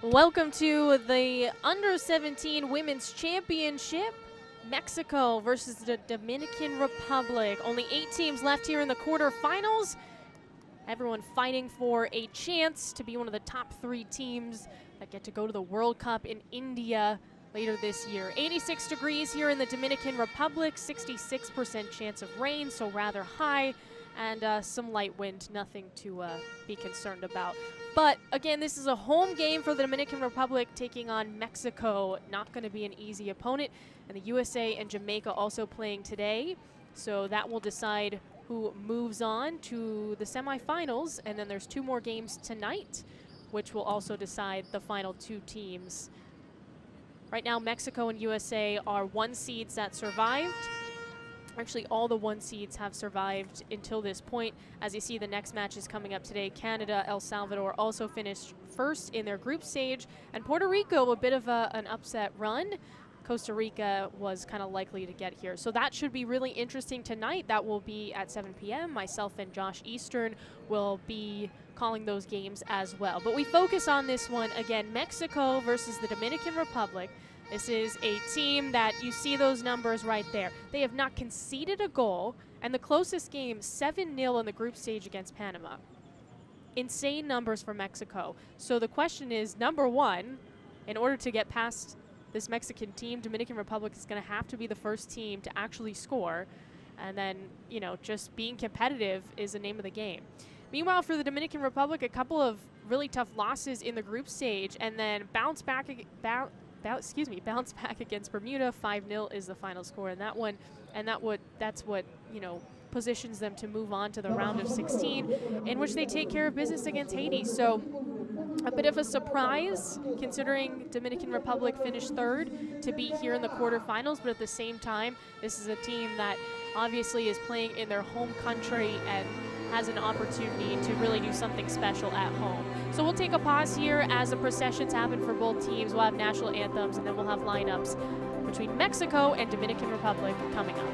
Welcome to the Under-17 Women's Championship. Mexico versus the Dominican Republic. Only 8 teams left here in the quarterfinals. Everyone fighting for a chance to be one of the top 3 teams that get to go to the World Cup in India later this year. 86 degrees here in the Dominican Republic, 66% chance of rain, so rather high, and some light wind, nothing to be concerned about. But again, this is a home game for the Dominican Republic taking on Mexico. Not going to be an easy opponent. And the USA and Jamaica also playing today. So that will decide who moves on to the semifinals. And then there's 2 more games tonight, which will also decide the final 2 teams. Right now, Mexico and USA are 1 seeds that survived. Actually, all the 1 seeds have survived until this point. As you see, the next match is coming up today. Canada, El Salvador also finished first in their group stage. And Puerto Rico, a bit of an upset run. Costa Rica was kind of likely to get here. So that should be really interesting tonight. That will be at 7 p.m. Myself and Josh Eastern will be calling those games as well. But we focus on this one, again, Mexico versus the Dominican Republic. This is a team that you see those numbers right there. They have not conceded a goal, and the closest game, 7-0 in the group stage against Panama. Insane numbers for Mexico. So the question is, number 1, in order to get past this Mexican team, Dominican Republic is going to have to be the first team to actually score. And then, you know, just being competitive is the name of the game. Meanwhile, for the Dominican Republic, a couple of really tough losses in the group stage, and then bounce back against Bermuda. 5-0 is the final score in that one, and that's what you know positions them to move on to the round of 16, in which they take care of business against Haiti. So a bit of a surprise, considering Dominican Republic finished 3rd, to be here in the quarterfinals, but at the same time, this is a team that obviously is playing in their home country and has an opportunity to really do something special at home. So we'll take a pause here as the processions happen for both teams. We'll have national anthems, and then we'll have lineups between Mexico and Dominican Republic coming up.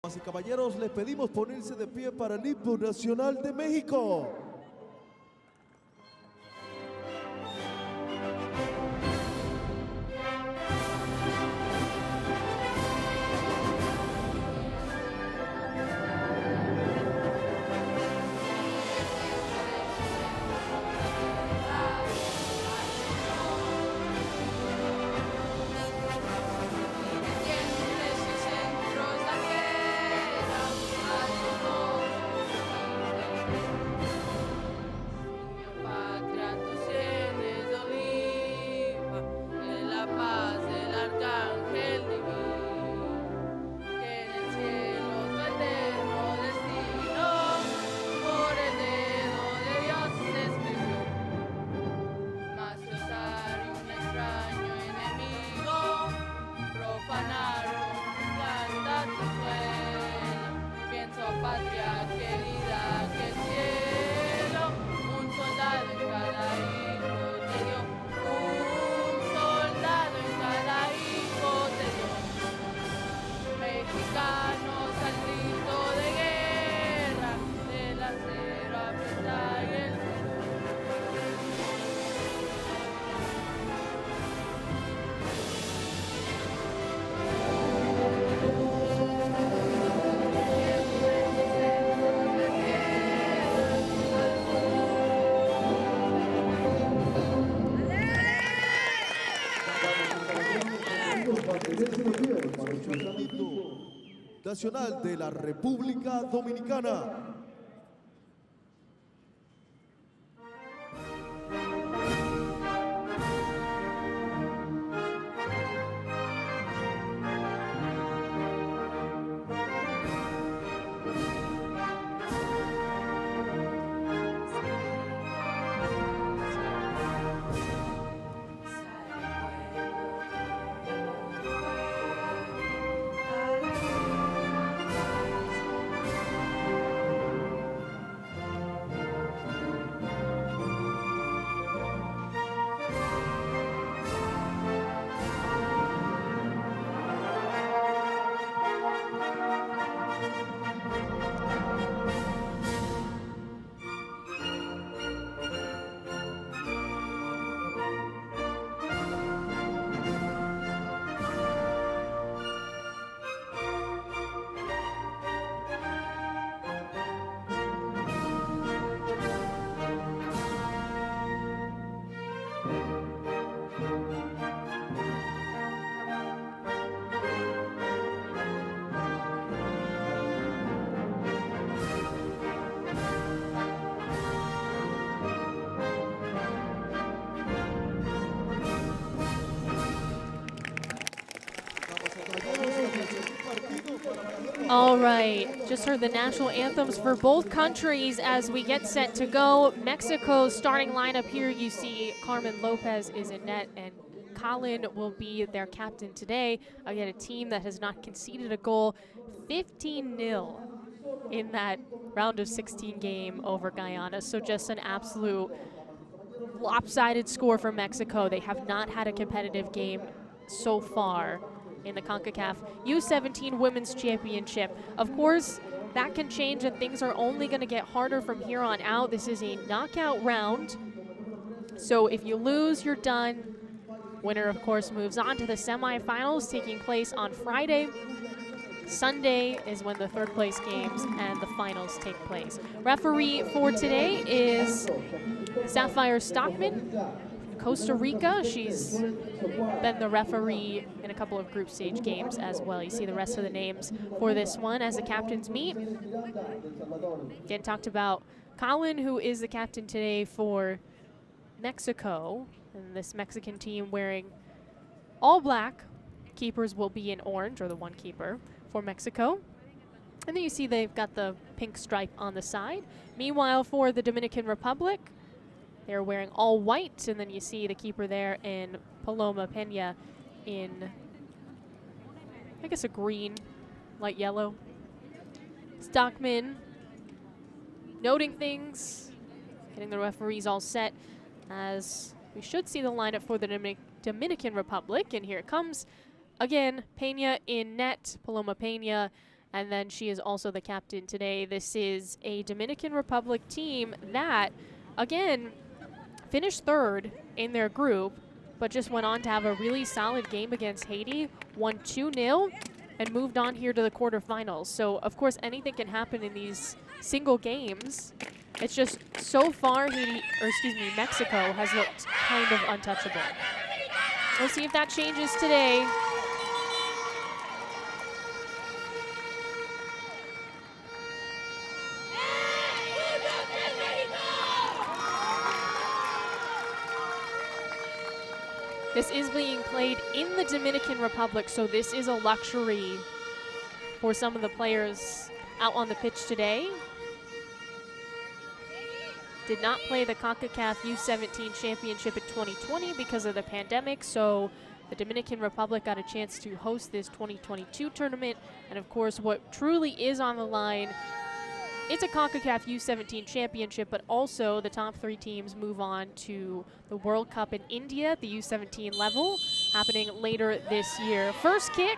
Damas y caballeros, les pedimos ponerse de pie para el himno nacional de México. nacional de la República Dominicana. All right, just heard the national anthems for both countries as we get set to go. Mexico's starting lineup here, you see Carmen Lopez is in net, and Colin will be their captain today. Again, a team that has not conceded a goal, 15-0 in that round of 16 game over Guyana. So just an absolute lopsided score for Mexico. They have not had a competitive game so far in the Concacaf U17 Women's Championship. Of course, that can change and things are only going to get harder from here on out. This is a knockout round. So if you lose, you're done. Winner, of course, moves on to the semifinals taking place on Friday. Sunday is when the third place games and the finals take place. Referee for today is Sapphire Stockman, Costa Rica. She's been the referee in a couple of group stage games as well. You see the rest of the names for this one as the captains meet. Again, talked about Colin, who is the captain today for Mexico, and this Mexican team wearing all black. Keepers will be in orange, or the one keeper for Mexico. And then you see they've got the pink stripe on the side. Meanwhile, for the Dominican Republic, they're wearing all white, and then you see the keeper there in Paloma Pena in, I guess, a green, light yellow. Stockman noting things, getting the referees all set, as we should see the lineup for the Dominican Republic, and here it comes. Again, Pena in net, Paloma Pena, and then she is also the captain today. This is a Dominican Republic team that, again, finished third in their group, but just went on to have a really solid game against Haiti, won 2-0, and moved on here to the quarterfinals. So, of course, anything can happen in these single games. It's just so far Mexico has looked kind of untouchable. We'll see if that changes today. This is being played in the Dominican Republic, so this is a luxury for some of the players out on the pitch today. Did not play the Concacaf U17 Championship in 2020 because of the pandemic, so the Dominican Republic got a chance to host this 2022 tournament. And of course, what truly is on the line, it's a Concacaf U17 Championship, but also the top three teams move on to the World Cup in India at the U17 level, happening later this year. First kick,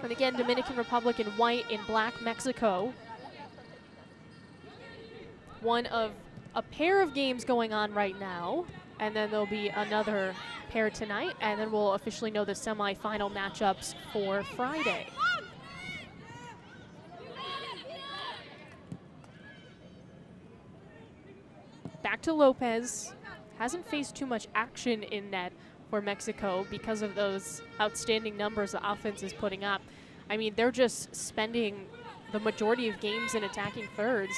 and again, Dominican Republic in white, in black, Mexico. One of a pair of games going on right now, and then there'll be another pair tonight, and then we'll officially know the semifinal matchups for Friday. Back to Lopez. Hasn't faced too much action in net for Mexico because of those outstanding numbers the offense is putting up. I mean, they're just spending the majority of games in attacking thirds.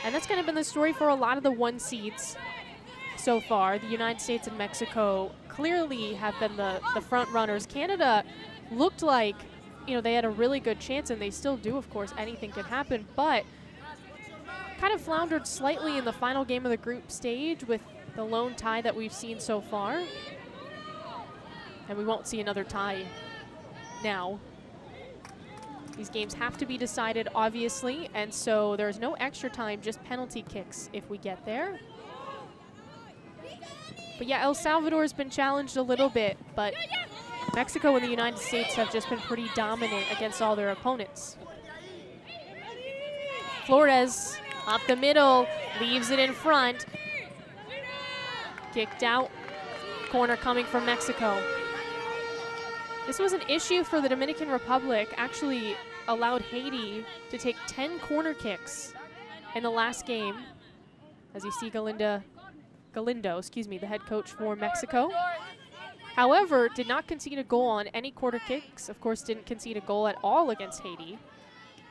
And that's kind of been the story for a lot of the 1 seeds so far. The United States and Mexico clearly have been the front runners. Canada looked like, you know, they had a really good chance, and they still do, of course. Anything can happen, but kind of floundered slightly in the final game of the group stage with the lone tie that we've seen so far. And we won't see another tie now. These games have to be decided, obviously, and so there's no extra time, just penalty kicks if we get there. But yeah, El Salvador has been challenged a little bit, but Mexico and the United States have just been pretty dominant against all their opponents. Flores up the middle, leaves it in front. Kicked out. Corner coming from Mexico. This was an issue for the Dominican Republic. Actually allowed Haiti to take 10 corner kicks in the last game. As you see Galindo, the head coach for Mexico. However, did not concede a goal on any quarter kicks. Of course, didn't concede a goal at all against Haiti.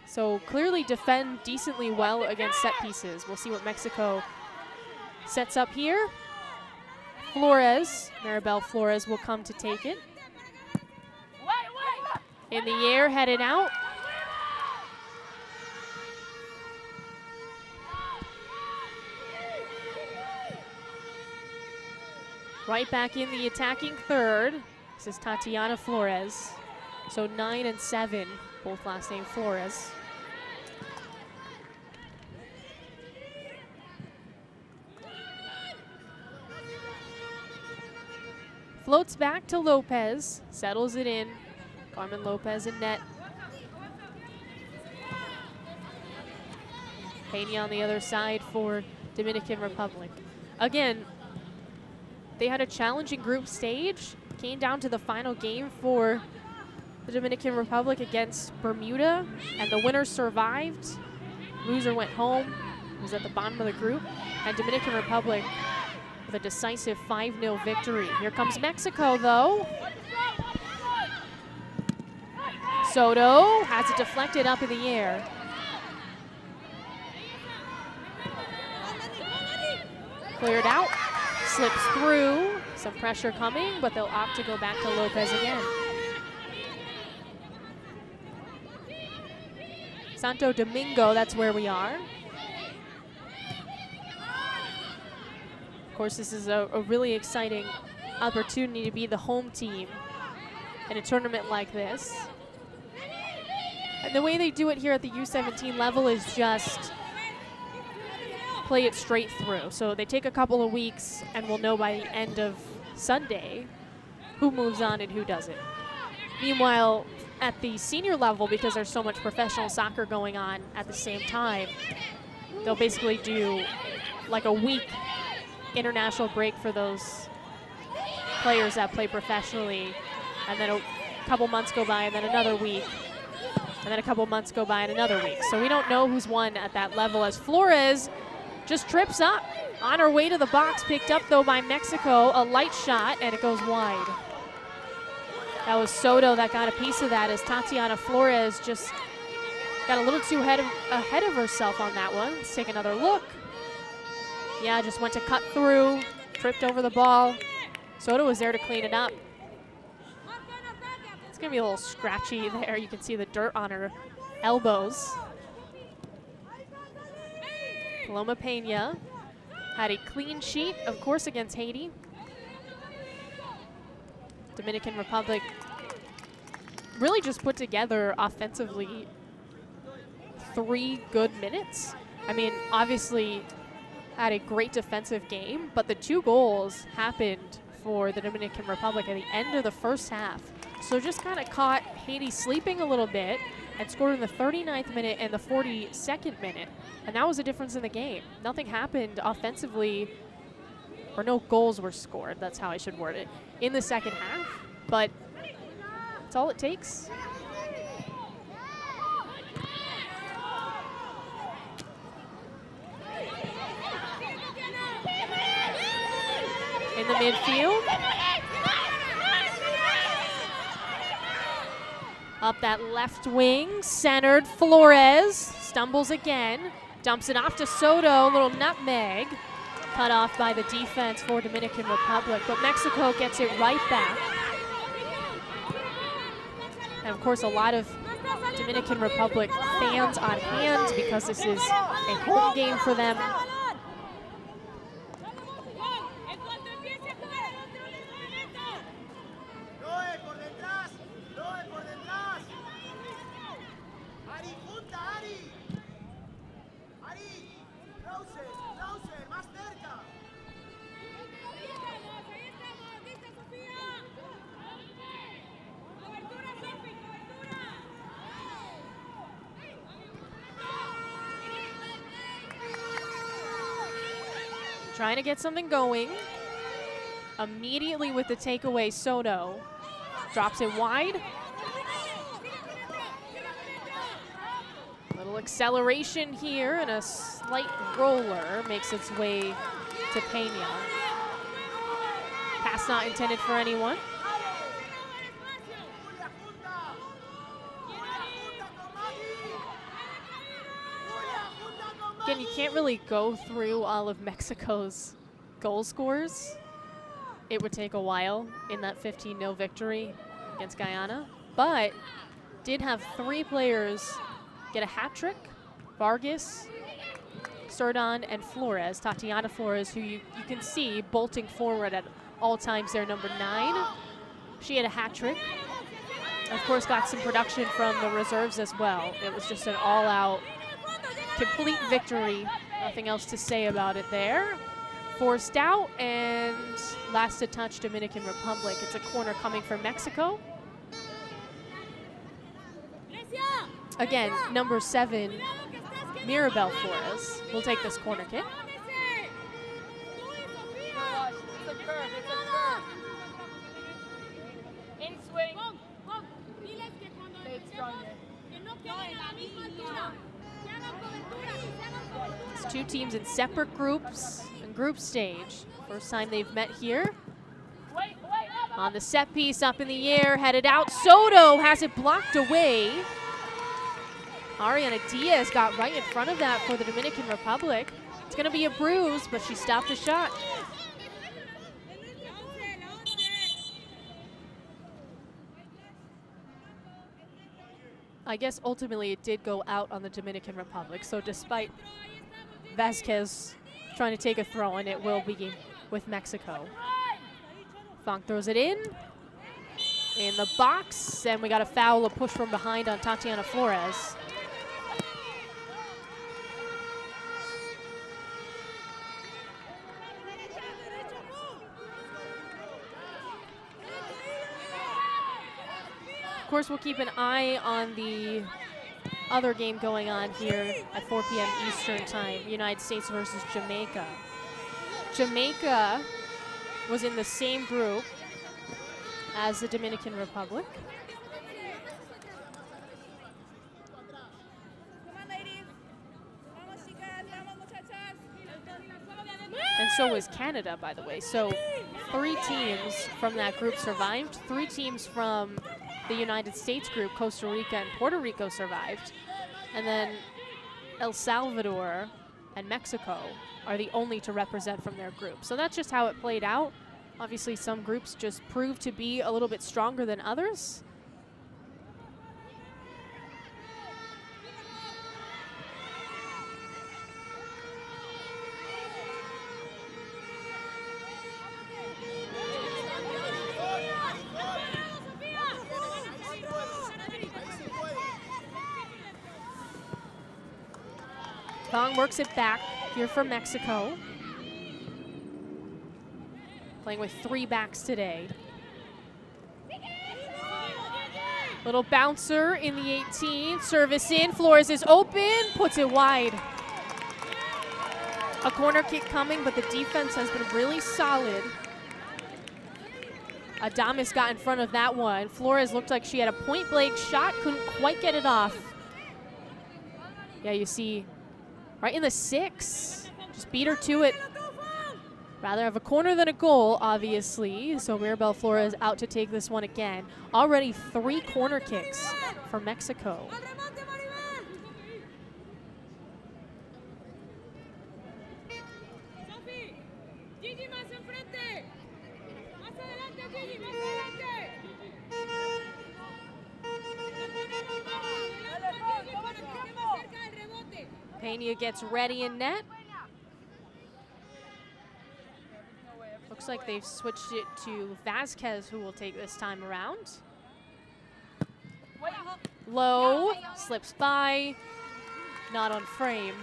So clearly defend decently well against set pieces. We'll see what Mexico sets up here. Flores, Maribel Flores will come to take it. In the air, headed out. Right back in the attacking third. This is Tatiana Flores. So 9 and 7, both last name Flores. Floats back to Lopez, settles it in. Carmen Lopez in net. Peña on the other side for Dominican Republic. Again, they had a challenging group stage. Came down to the final game for the Dominican Republic against Bermuda, and the winner survived. Loser went home. It was at the bottom of the group. And Dominican Republic with a decisive 5-0 victory. Here comes Mexico, though. Soto has it deflected up in the air. Cleared out, slips through. Some pressure coming, but they'll opt to go back to Lopez again. Santo Domingo, that's where we are. Of course, this is a really exciting opportunity to be the home team in a tournament like this. And the way they do it here at the U17 level is just play it straight through. So they take a couple of weeks, and we'll know by the end of Sunday who moves on and who doesn't. Meanwhile, at the senior level, because there's so much professional soccer going on at the same time, they'll basically do like a week international break for those players that play professionally, and then a couple months go by, and then another week, and then a couple months go by and another week. So we don't know who's won at that level, as Flores just trips up on her way to the box, picked up though by Mexico, a light shot, and it goes wide. That was Soto that got a piece of that, as Tatiana Flores just got a little too ahead of herself on that one. Let's take another look. Yeah, just went to cut through, tripped over the ball. Soto was there to clean it up. It's gonna be a little scratchy there. You can see the dirt on her elbows. Paloma Peña had a clean sheet, of course, against Haiti. Dominican Republic really just put together offensively 3 good minutes. I mean, obviously had a great defensive game, but the 2 goals happened for the Dominican Republic at the end of the first half. So just kind of caught Haiti sleeping a little bit and scored in the 39th minute and the 42nd minute. And that was the difference in the game. Nothing happened offensively, or no goals were scored, that's how I should word it, in the second half. But that's all it takes. In the midfield. Up that left wing, centered. Flores stumbles again, dumps it off to Soto, little nutmeg. Cut off by the defense for Dominican Republic, but Mexico gets it right back. And of course, a lot of Dominican Republic fans on hand because this is a home game for them. Trying to get something going. Immediately with the takeaway, Soto drops it wide. Little acceleration here and a slight roller makes its way to Pena. Pass not intended for anyone. Again, you can't really go through all of Mexico's goal scores. It would take a while in that 15-0 victory against Guyana, but did have 3 players get a hat trick: Vargas, Serdon, and Flores. Tatiana Flores, who you can see bolting forward at all times there, number 9. She had a hat trick. Of course, got some production from the reserves as well. It was just an all-out complete victory. Nothing else to say about it there. Forced out, and last to touch Dominican Republic. It's a corner coming from Mexico. Again, number 7, Mirabel Flores will take this corner kick. In swing. It's 2 teams in separate groups in group stage. First time they've met here. On the set piece, up in the air, headed out. Soto has it blocked away. Ariana Diaz got right in front of that for the Dominican Republic. It's going to be a bruise, but she stopped the shot. I guess ultimately it did go out on the Dominican Republic. So despite Vasquez trying to take a throw, and it will be with Mexico. Fong throws it in the box, and we got a foul, a push from behind on Tatiana Flores. Of course, we'll keep an eye on the other game going on here at 4 p.m. Eastern Time, United States versus Jamaica. Jamaica was in the same group as the Dominican Republic. And so was Canada, by the way. So 3 teams from that group survived. 3 teams from the United States group, Costa Rica and Puerto Rico, survived. And then El Salvador and Mexico are the only to represent from their group. So that's just how it played out. Obviously, some groups just proved to be a little bit stronger than others. Fong works it back here for Mexico. Playing with 3 backs today. Little bouncer in the 18, service in, Flores is open, puts it wide. A corner kick coming, but the defense has been really solid. Adames got in front of that one. Flores looked like she had a point blank shot, couldn't quite get it off. Yeah, you see right in the 6, just beat her to it. Rather have a corner than a goal, obviously. So Mirabel Flores out to take this one again. Already 3 corner kicks for Mexico. Peña gets ready in net. Looks like they've switched it to Vasquez, who will take this time around. Low, slips by, not on frame.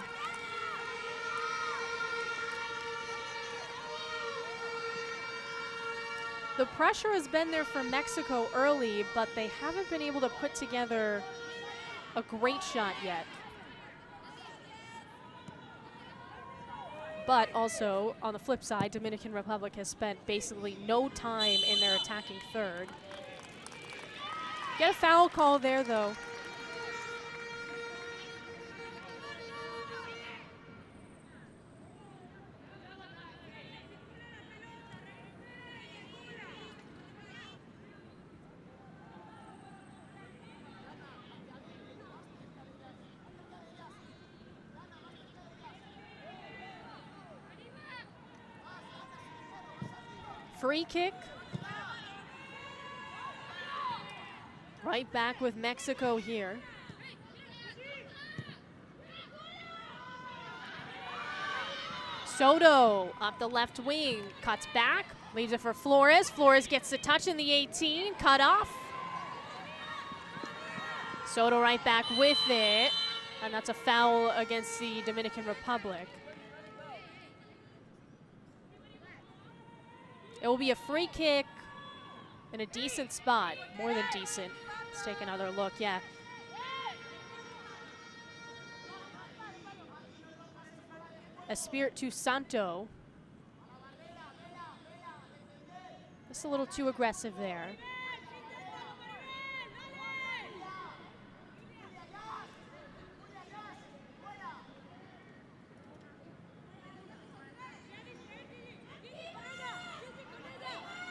The pressure has been there for Mexico early, but they haven't been able to put together a great shot yet. But also, on the flip side, Dominican Republic has spent basically no time in their attacking third. Get a foul call there, though. Free kick. Right back with Mexico here. Soto up the left wing, cuts back, leaves it for Flores. Flores gets the touch in the 18, cut off. Soto right back with it, and that's a foul against the Dominican Republic. It will be a free kick in a decent spot, more than decent. Let's take another look, yeah. Espiritu Santo. Just a little too aggressive there.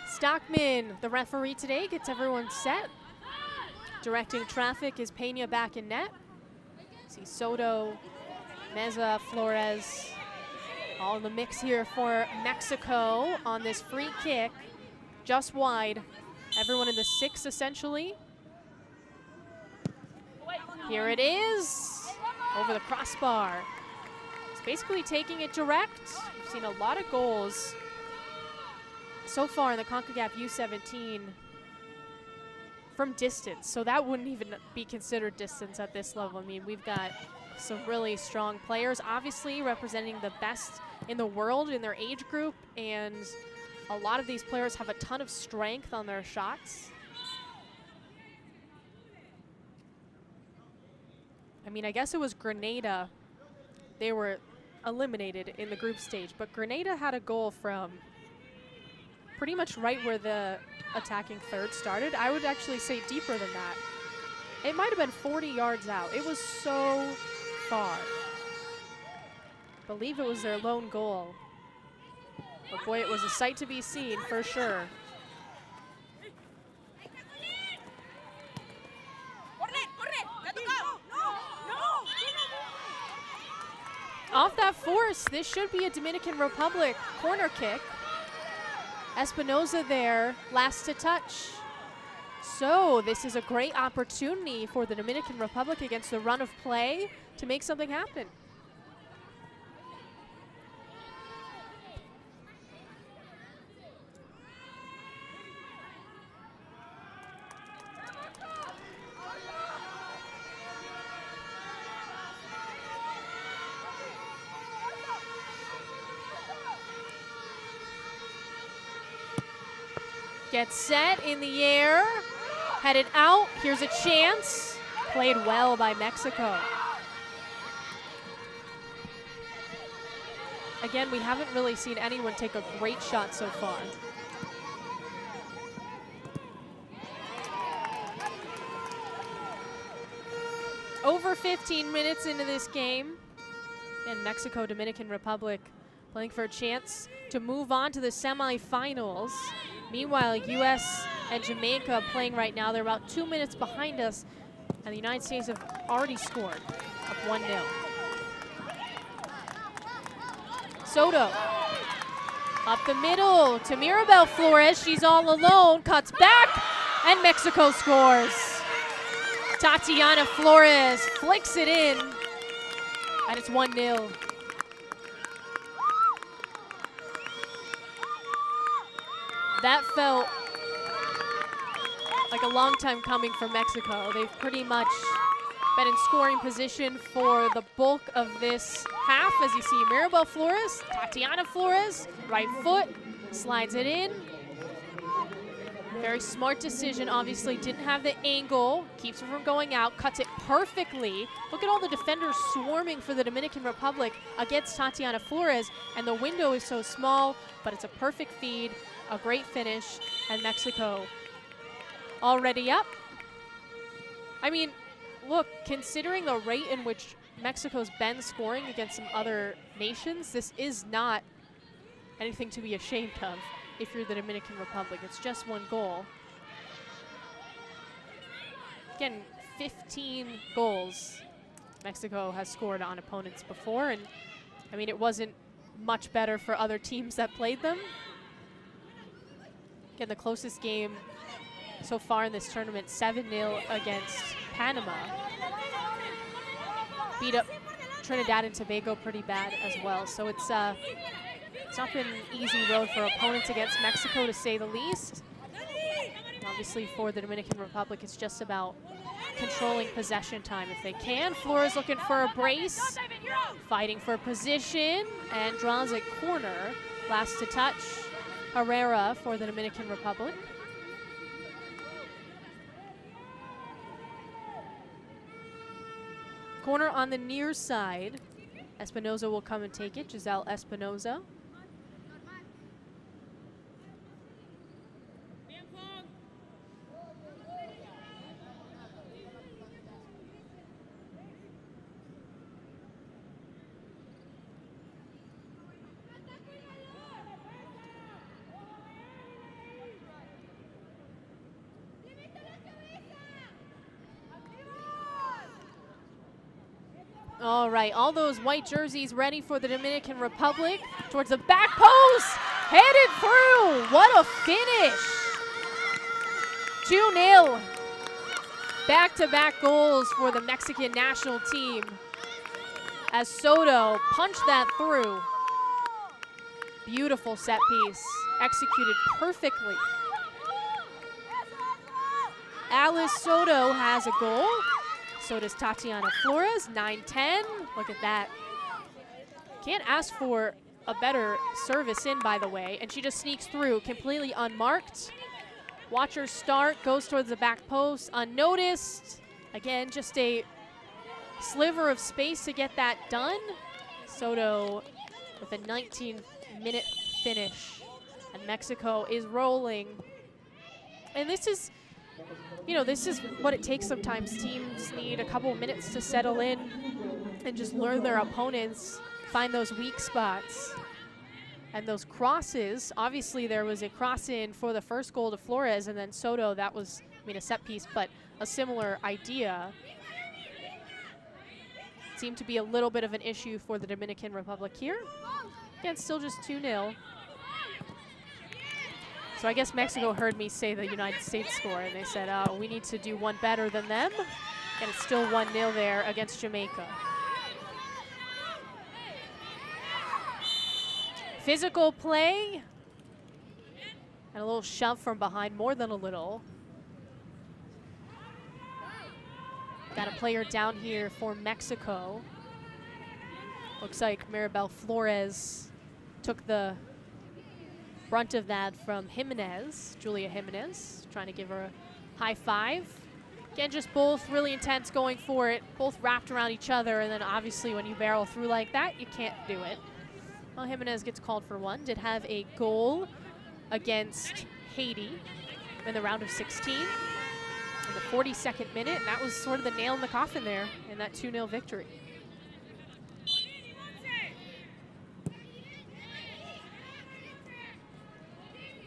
Stockman, the referee today, gets everyone set. Directing traffic is Peña back in net. See Soto, Meza, Flores, all in the mix here for Mexico on this free kick. Just wide. Everyone in the 6 essentially. Here it is, over the crossbar. It's basically taking it direct. We've seen a lot of goals so far in the Concacaf U17 from distance, so that wouldn't even be considered distance at this level. I mean, we've got some really strong players, obviously representing the best in the world in their age group, and a lot of these players have a ton of strength on their shots. I mean, I guess it was Grenada. They were eliminated in the group stage, but Grenada had a goal from pretty much right where the attacking third started. I would actually say deeper than that. It might have been 40 yards out. It was so far. I believe it was their lone goal. But boy, it was a sight to be seen for sure. Off that force, this should be a Dominican Republic corner kick. Espinoza there, last to touch. So this is a great opportunity for the Dominican Republic against the run of play to make something happen. Gets set in the air, headed out, here's a chance. Played well by Mexico. Again, we haven't really seen anyone take a great shot so far. Over 15 minutes into this game, and Mexico, Dominican Republic playing for a chance to move on to the semifinals. Meanwhile, U.S. and Jamaica playing right now. They're about 2 minutes behind us, and the United States have already scored, up 1-0. Soto, up the middle to Mirabel Flores. She's all alone, cuts back, and Mexico scores. Tatiana Flores flicks it in, and it's 1-0. That felt like a long time coming for Mexico. They've pretty much been in scoring position for the bulk of this half. As you see, Mirabel Flores, Tatiana Flores, right foot, slides it in. Very smart decision, obviously didn't have the angle, keeps her from going out, cuts it perfectly. Look at all the defenders swarming for the Dominican Republic against Tatiana Flores, and the window is so small, but it's a perfect feed, a great finish, and Mexico already up. I mean, look, considering the rate in which Mexico's been scoring against some other nations, this is not anything to be ashamed of if you're the Dominican Republic. It's just 1 goal. Again, 15 goals Mexico has scored on opponents before, and I mean, it wasn't much better for other teams that played them. Again, the closest game so far in this tournament, 7-0 against Panama. Beat up Trinidad and Tobago pretty bad as well. So it's not been an easy road for opponents against Mexico, to say the least. Obviously, for the Dominican Republic, it's just about controlling possession time if they can. Flores looking for a brace, fighting for position, and draws a corner. Last to touch, Herrera for the Dominican Republic. Corner on the near side. Espinoza will come and take it. Giselle Espinoza. All right, all those white jerseys ready for the Dominican Republic. Towards the back post, headed through. What a finish. 2-0. Back-to-back goals for the Mexican national team as Soto punched that through. Beautiful set piece, executed perfectly. Alice Soto has a goal. So does Tatiana Flores, 9-10. Look at that. Can't ask for a better service in, by the way. And she just sneaks through, completely unmarked. Watch her start, goes towards the back post, unnoticed. Again, just a sliver of space to get that done. Soto with a 19-minute finish. And Mexico is rolling. And this is, you know, this is what it takes sometimes. Teams need a couple minutes to settle in and just learn their opponents, find those weak spots. And those crosses, obviously there was a cross in for the first goal to Flores, and then Soto, that was, I mean, a set piece, but a similar idea. Seemed to be a little bit of an issue for the Dominican Republic here. Again, still just 2-0. So I guess Mexico heard me say the United States score, and they said, oh, we need to do one better than them. And it's still 1-0 there against Jamaica. Physical play. And a little shove from behind, more than a little. Got a player down here for Mexico. Looks like Mirabel Flores took the brunt of that from Jimenez, Julia Jimenez, trying to give her a high five. Again, just both really intense going for it, both wrapped around each other, and then obviously when you barrel through like that, you can't do it. Well, Jimenez gets called for one, did have a goal against Haiti in the round of 16 in the 42nd minute, and that was sort of the nail in the coffin there in that 2-0 victory.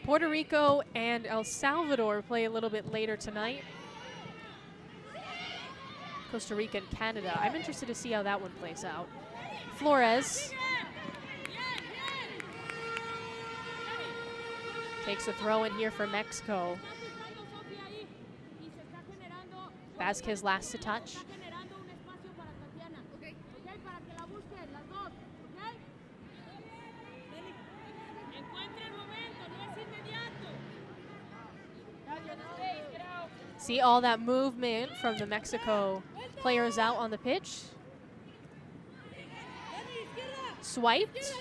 Puerto Rico and El Salvador play a little bit later tonight. Costa Rica and Canada. I'm interested to see how that one plays out. Flores takes a throw in here for Mexico. Vasquez last to touch. See all that movement from the Mexico players out on the pitch. Swiped.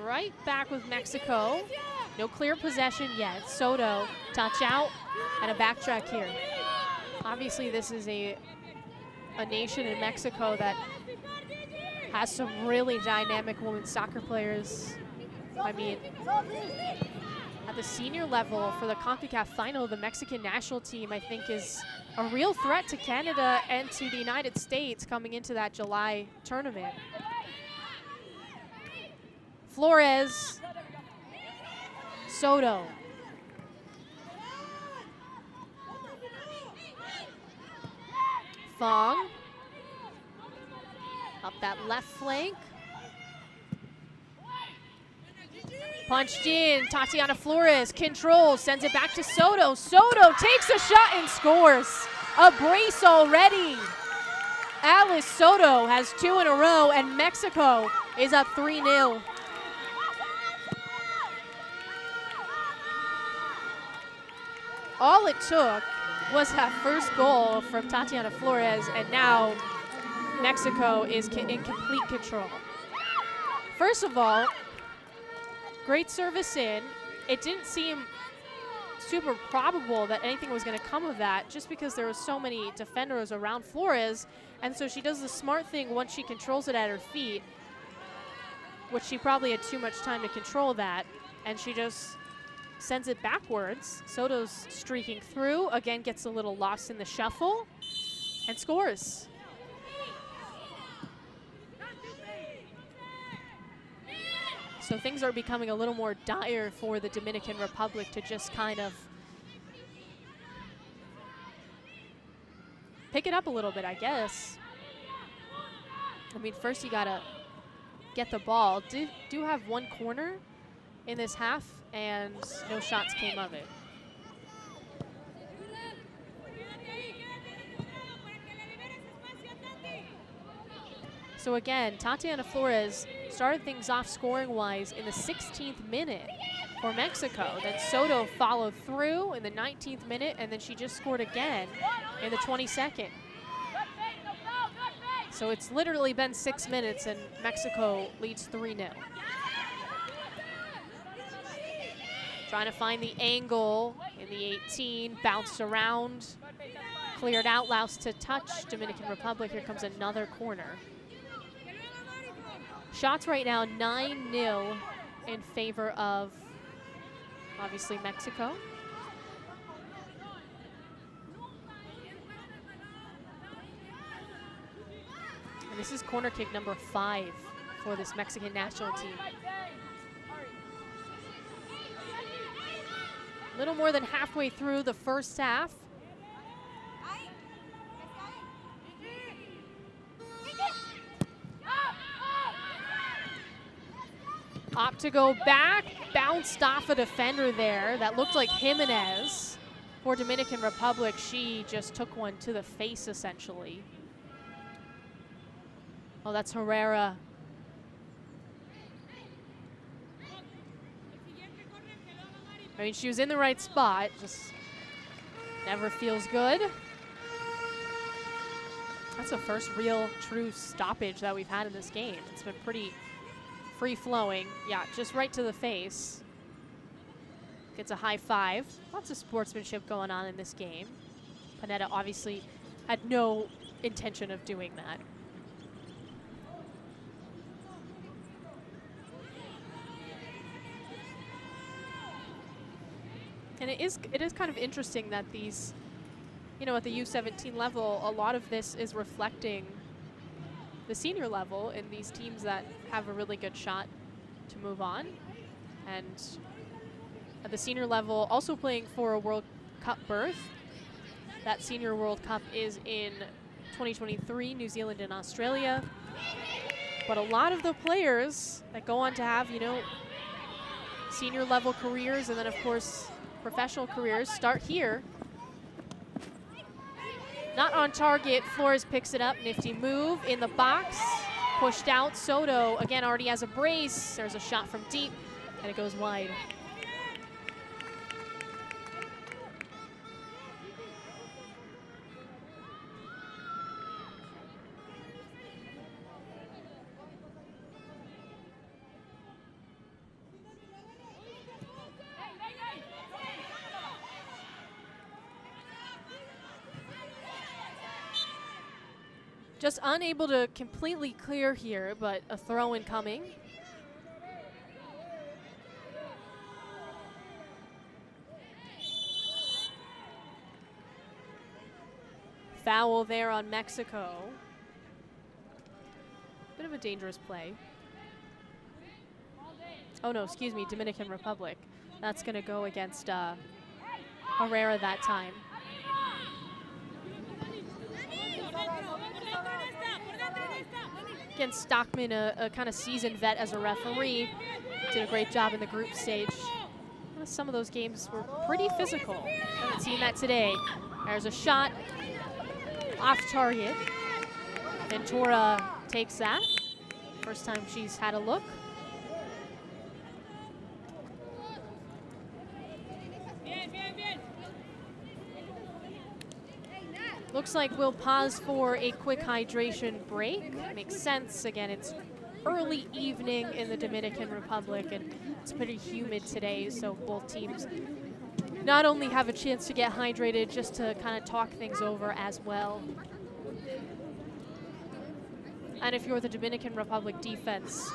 Right back with Mexico. No clear possession yet. Soto, touch out, and a backtrack here. Obviously, this is a nation in Mexico that has some really dynamic women's soccer players. I mean, at the senior level for the Concacaf final, the Mexican national team, I think, is a real threat to Canada and to the United States coming into that July tournament. Flores, Soto. Fong, up that left flank. Punched in, Tatiana Flores controls, sends it back to Soto. Soto takes a shot and scores. A brace already. Alice Soto has 2 in a row, and Mexico is up 3-0. All it took was that first goal from Tatiana Flores, and now Mexico is in complete control. First of all, great service in. It didn't seem super probable that anything was going to come of that, just because there were so many defenders around Flores, and so she does the smart thing once she controls it at her feet, which she probably had too much time to control that, and she just sends it backwards. Soto's streaking through, again gets a little lost in the shuffle, and scores. So things are becoming a little more dire for the Dominican Republic to just kind of pick it up a little bit, I guess. I mean, first you gotta get the ball. Do have one corner in this half, and no shots came of it. So again, Tatiana Flores started things off scoring-wise in the 16th minute for Mexico. Then Soto followed through in the 19th minute, and then she just scored again in the 22nd. So it's literally been 6 minutes, and Mexico leads 3-0. Trying to find the angle in the 18, bounced around, cleared out, Laos to touch, Dominican Republic. Here comes another corner. Shots right now 9-0 in favor of, obviously, Mexico. And this is corner kick number 5 for this Mexican national team. A little more than halfway through the first half. Opt to go back, bounced off a defender there. That looked like Jimenez. For Dominican Republic, she just took one to the face, essentially. Oh, that's Herrera. I mean, she was in the right spot, just never feels good. That's the first real true stoppage that we've had in this game. It's been pretty free-flowing. Yeah, just right to the face. Gets a high five. Lots of sportsmanship going on in this game. Panetta obviously had no intention of doing that. And it is kind of interesting that these, you know, at the U17 level, a lot of this is reflecting the senior level in these teams that have a really good shot to move on. And at the senior level, also playing for a World Cup berth. That Senior World Cup is in 2023, New Zealand and Australia. But a lot of the players that go on to have, you know, senior level careers and then of course professional careers start here. Not on target, Flores picks it up, nifty move in the box, pushed out. Soto again already has a brace. There's a shot from deep and it goes wide. Just unable to completely clear here, but a throw incoming. Foul there on Mexico. Bit of a dangerous play. Oh no, excuse me, Dominican Republic. That's gonna go against Herrera that time. Again, Stockman, a kind of seasoned vet as a referee, did a great job in the group stage. Some of those games were pretty physical. Haven't seen that today. There's a shot off target. Ventura takes that. First time she's had a look. Looks like we'll pause for a quick hydration break. Makes sense. Again, it's early evening in the Dominican Republic and it's pretty humid today, so both teams not only have a chance to get hydrated, just to kind of talk things over as well. And if you're the Dominican Republic defense,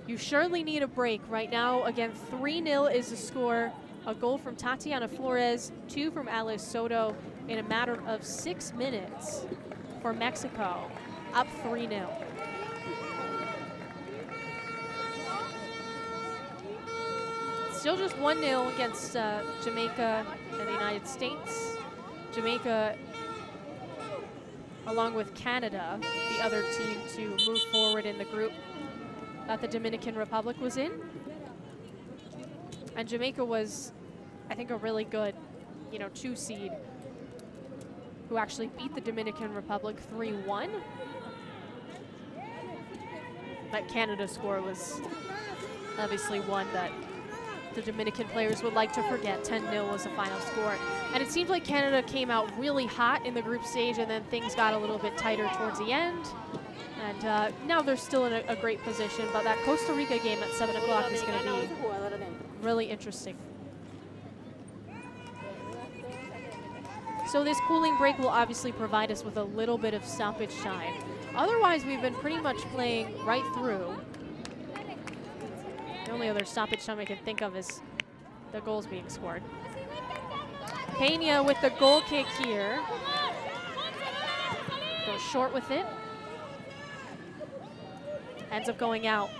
you surely need a break. Right now, again, 3-0 is the score. A goal from Tatiana Flores, 2 from Alice Soto in a matter of 6 minutes for Mexico, up 3-0. Still just 1-0 against Jamaica and the United States. Jamaica, along with Canada, the other team to move forward in the group that the Dominican Republic was in. And Jamaica was, I think, a really good, 2 seed who actually beat the Dominican Republic 3-1. That Canada score was obviously one that the Dominican players would like to forget. 10-0 was the final score. And it seemed like Canada came out really hot in the group stage, and then things got a little bit tighter towards the end. And now they're still in a great position, but that Costa Rica game at 7 o'clock is going to be really interesting. So this cooling break will obviously provide us with a little bit of stoppage time. Otherwise, we've been pretty much playing right through. The only other stoppage time I can think of is the goals being scored. Pena with the goal kick here. Goes short with it. Ends up going out.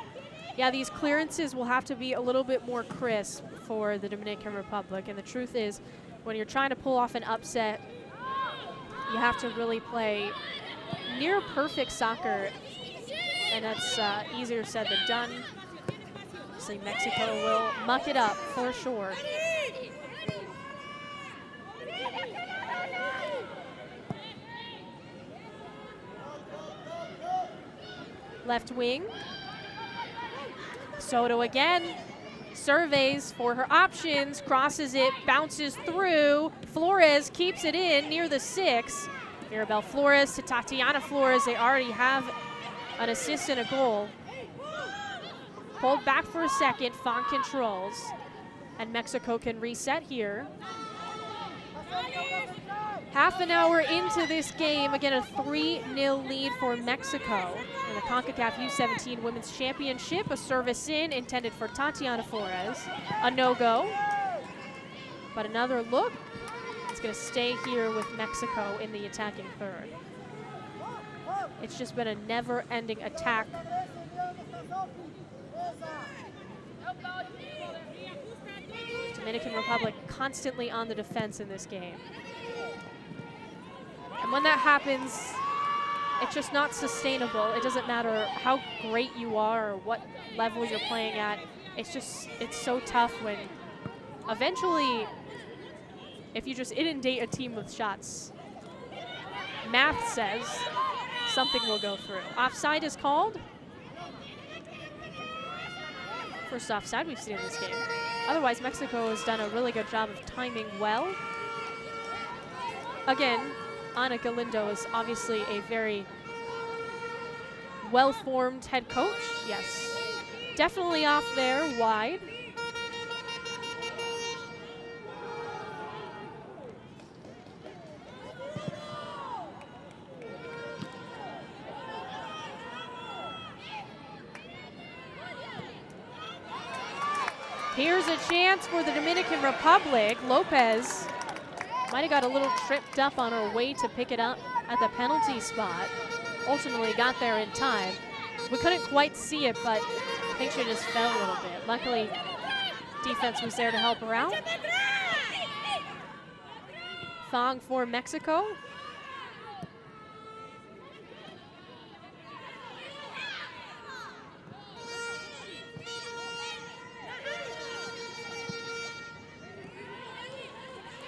Yeah, these clearances will have to be a little bit more crisp for the Dominican Republic. And the truth is, when you're trying to pull off an upset, you have to really play near perfect soccer. And that's easier said than done. Obviously, Mexico will muck it up for sure. Left wing. Soto again. Surveys for her options, crosses it, bounces through. Flores keeps it in near the 6. Mirabel Flores to Tatiana Flores. They already have an assist and a goal. Pulled back for a second, Font controls. And Mexico can reset here. Half an hour into this game, again a 3-0 lead for Mexico in the Concacaf U17 Women's Championship. A service in intended for Tatiana Flores. A no-go. But another look. It's going to stay here with Mexico in the attacking third. It's just been a never-ending attack. Dominican Republic constantly on the defense in this game. And when that happens, it's just not sustainable. It doesn't matter how great you are or what level you're playing at. It's so tough when eventually, if you just inundate a team with shots, math says something will go through. Offside is called. First offside we've seen in this game. Otherwise, Mexico has done a really good job of timing well. Again, Ana Galindo is obviously a very well-formed head coach. Yes, definitely off there, wide. Here's a chance for the Dominican Republic. Lopez might have got a little tripped up on her way to pick it up at the penalty spot. Ultimately got there in time. We couldn't quite see it, but I think she just fell a little bit. Luckily, defense was there to help her out. Thong for Mexico.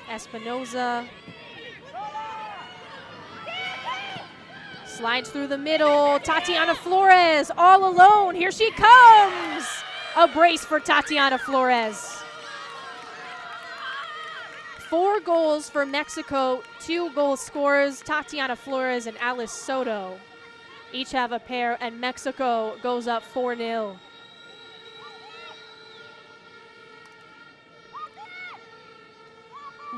Espinoza slides through the middle. Tatiana Flores all alone. Here she comes. A brace for Tatiana Flores. 4 goals for Mexico, 2 goal scorers, Tatiana Flores and Alice Soto. Each have a pair, and Mexico goes up 4-0.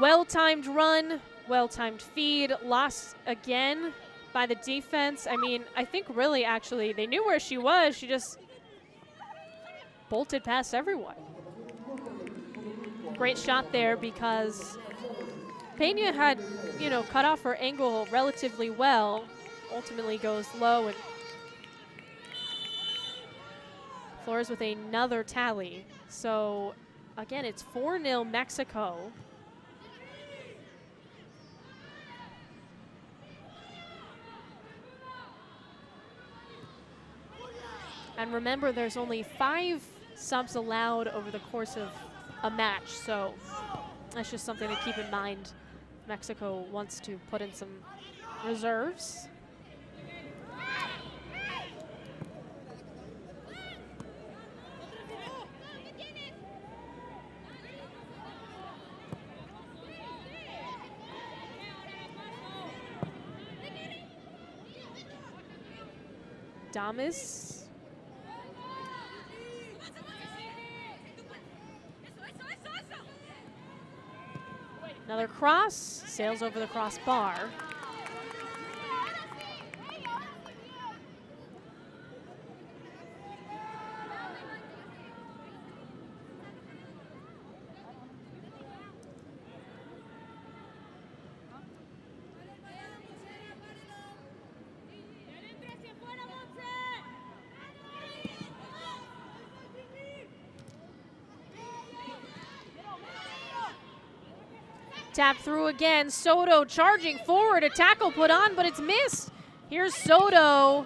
Well-timed run, well-timed feed, lost again by the defense. I mean, I think really actually they knew where she was. She just bolted past everyone. Great shot there because Peña had, you know, cut off her angle relatively well. Ultimately goes low, and Flores with another tally. So again, it's 4-0 Mexico. And remember, there's only 5 subs allowed over the course of a match, so that's just something to keep in mind. Mexico wants to put in some reserves. Damas. Another cross, sails over the crossbar. Tap through again. Soto charging forward. A tackle put on, but it's missed. Here's Soto.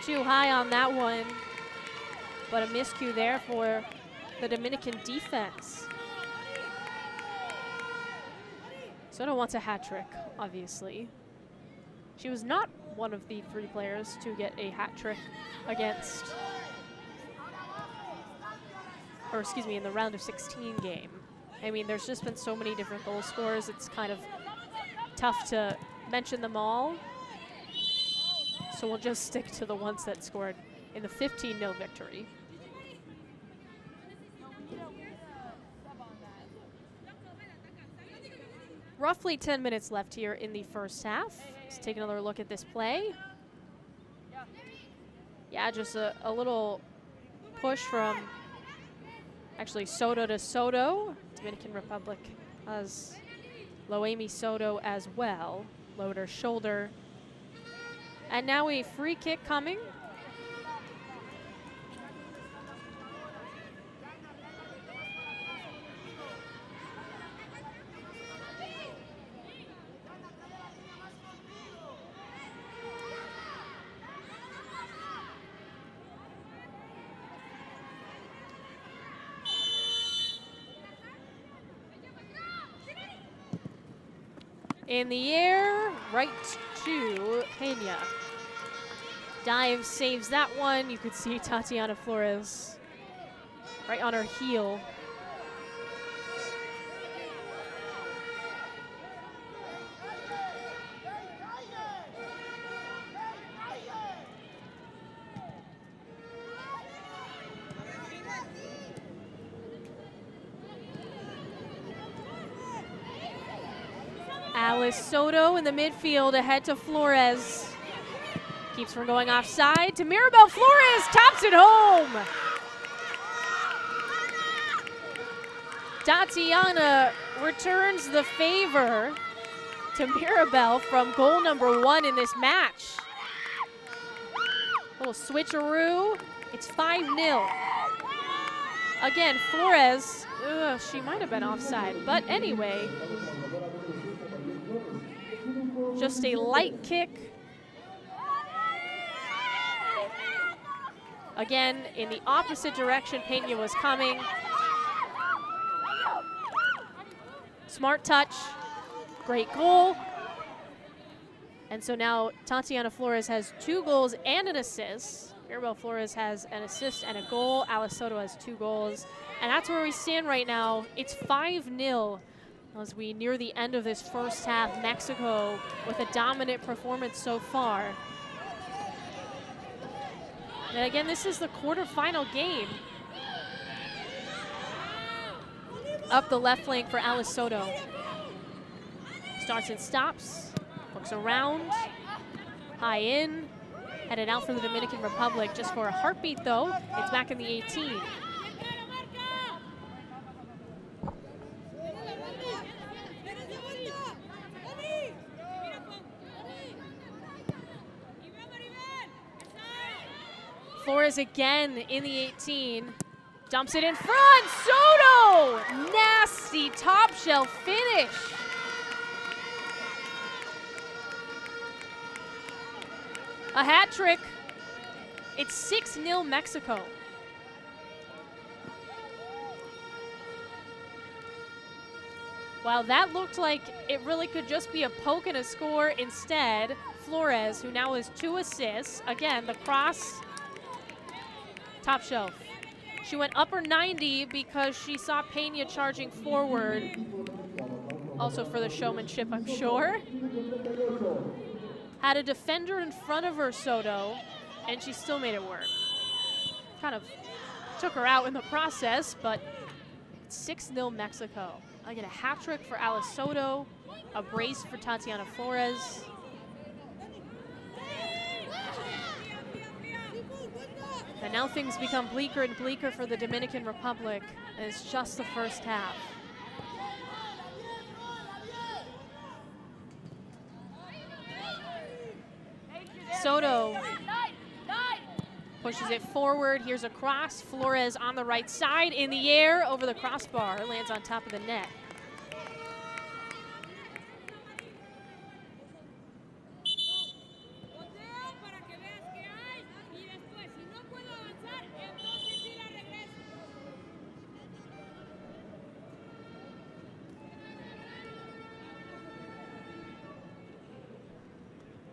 Too high on that one. But a miscue there for the Dominican defense. Soto wants a hat trick, obviously. She was not one of the 3 players to get a hat trick against, or excuse me, in the round of 16 game. I mean, there's just been so many different goal scorers, it's kind of tough to mention them all. So we'll just stick to the ones that scored in the 15-0 victory. Roughly 10 minutes left here in the first half. Let's take another look at this play. Yeah, just a little push from actually Soto to Soto. Dominican Republic has Loemi Soto as well. Lowered her shoulder. And now a free kick coming. In the air, right to Pena. Dive saves that one. You could see Tatiana Flores right on her heel. Alice Soto in the midfield ahead to Flores. Keeps from going offside to Mirabel. Flores tops it home. Tatiana returns the favor to Mirabel from goal number 1 in this match. Little switcheroo. It's 5-0. Again, Flores, she might have been offside, but anyway. Just a light kick. Again, in the opposite direction Pena was coming. Smart touch, great goal. And so now Tatiana Flores has 2 goals and an assist. Mirabel Flores has an assist and a goal. Alice Soto has 2 goals. And that's where we stand right now. It's 5-0 as we near the end of this first half. Mexico with a dominant performance so far. And again, this is the quarterfinal game. Up the left flank for Alice Soto. Starts and stops, looks around, high in, headed out for the Dominican Republic just for a heartbeat though. It's back in the 18. Flores again in the 18. Dumps it in front. Soto! Nasty top shelf finish. A hat trick. It's 6-0 Mexico. Wow, that looked like it really could just be a poke and a score. Instead, Flores, who now has 2 assists. Again, the cross. Top shelf. She went upper 90 because she saw Pena charging forward. Also for the showmanship, I'm sure. Had a defender in front of her, Soto, and she still made it work. Kind of took her out in the process, but it's 6-0 Mexico. I get a hat trick for Alice Soto, a brace for Tatiana Flores. And now things become bleaker and bleaker for the Dominican Republic. And it's just the first half. Soto pushes it forward. Here's a cross. Flores on the right side, in the air, over the crossbar. Lands on top of the net.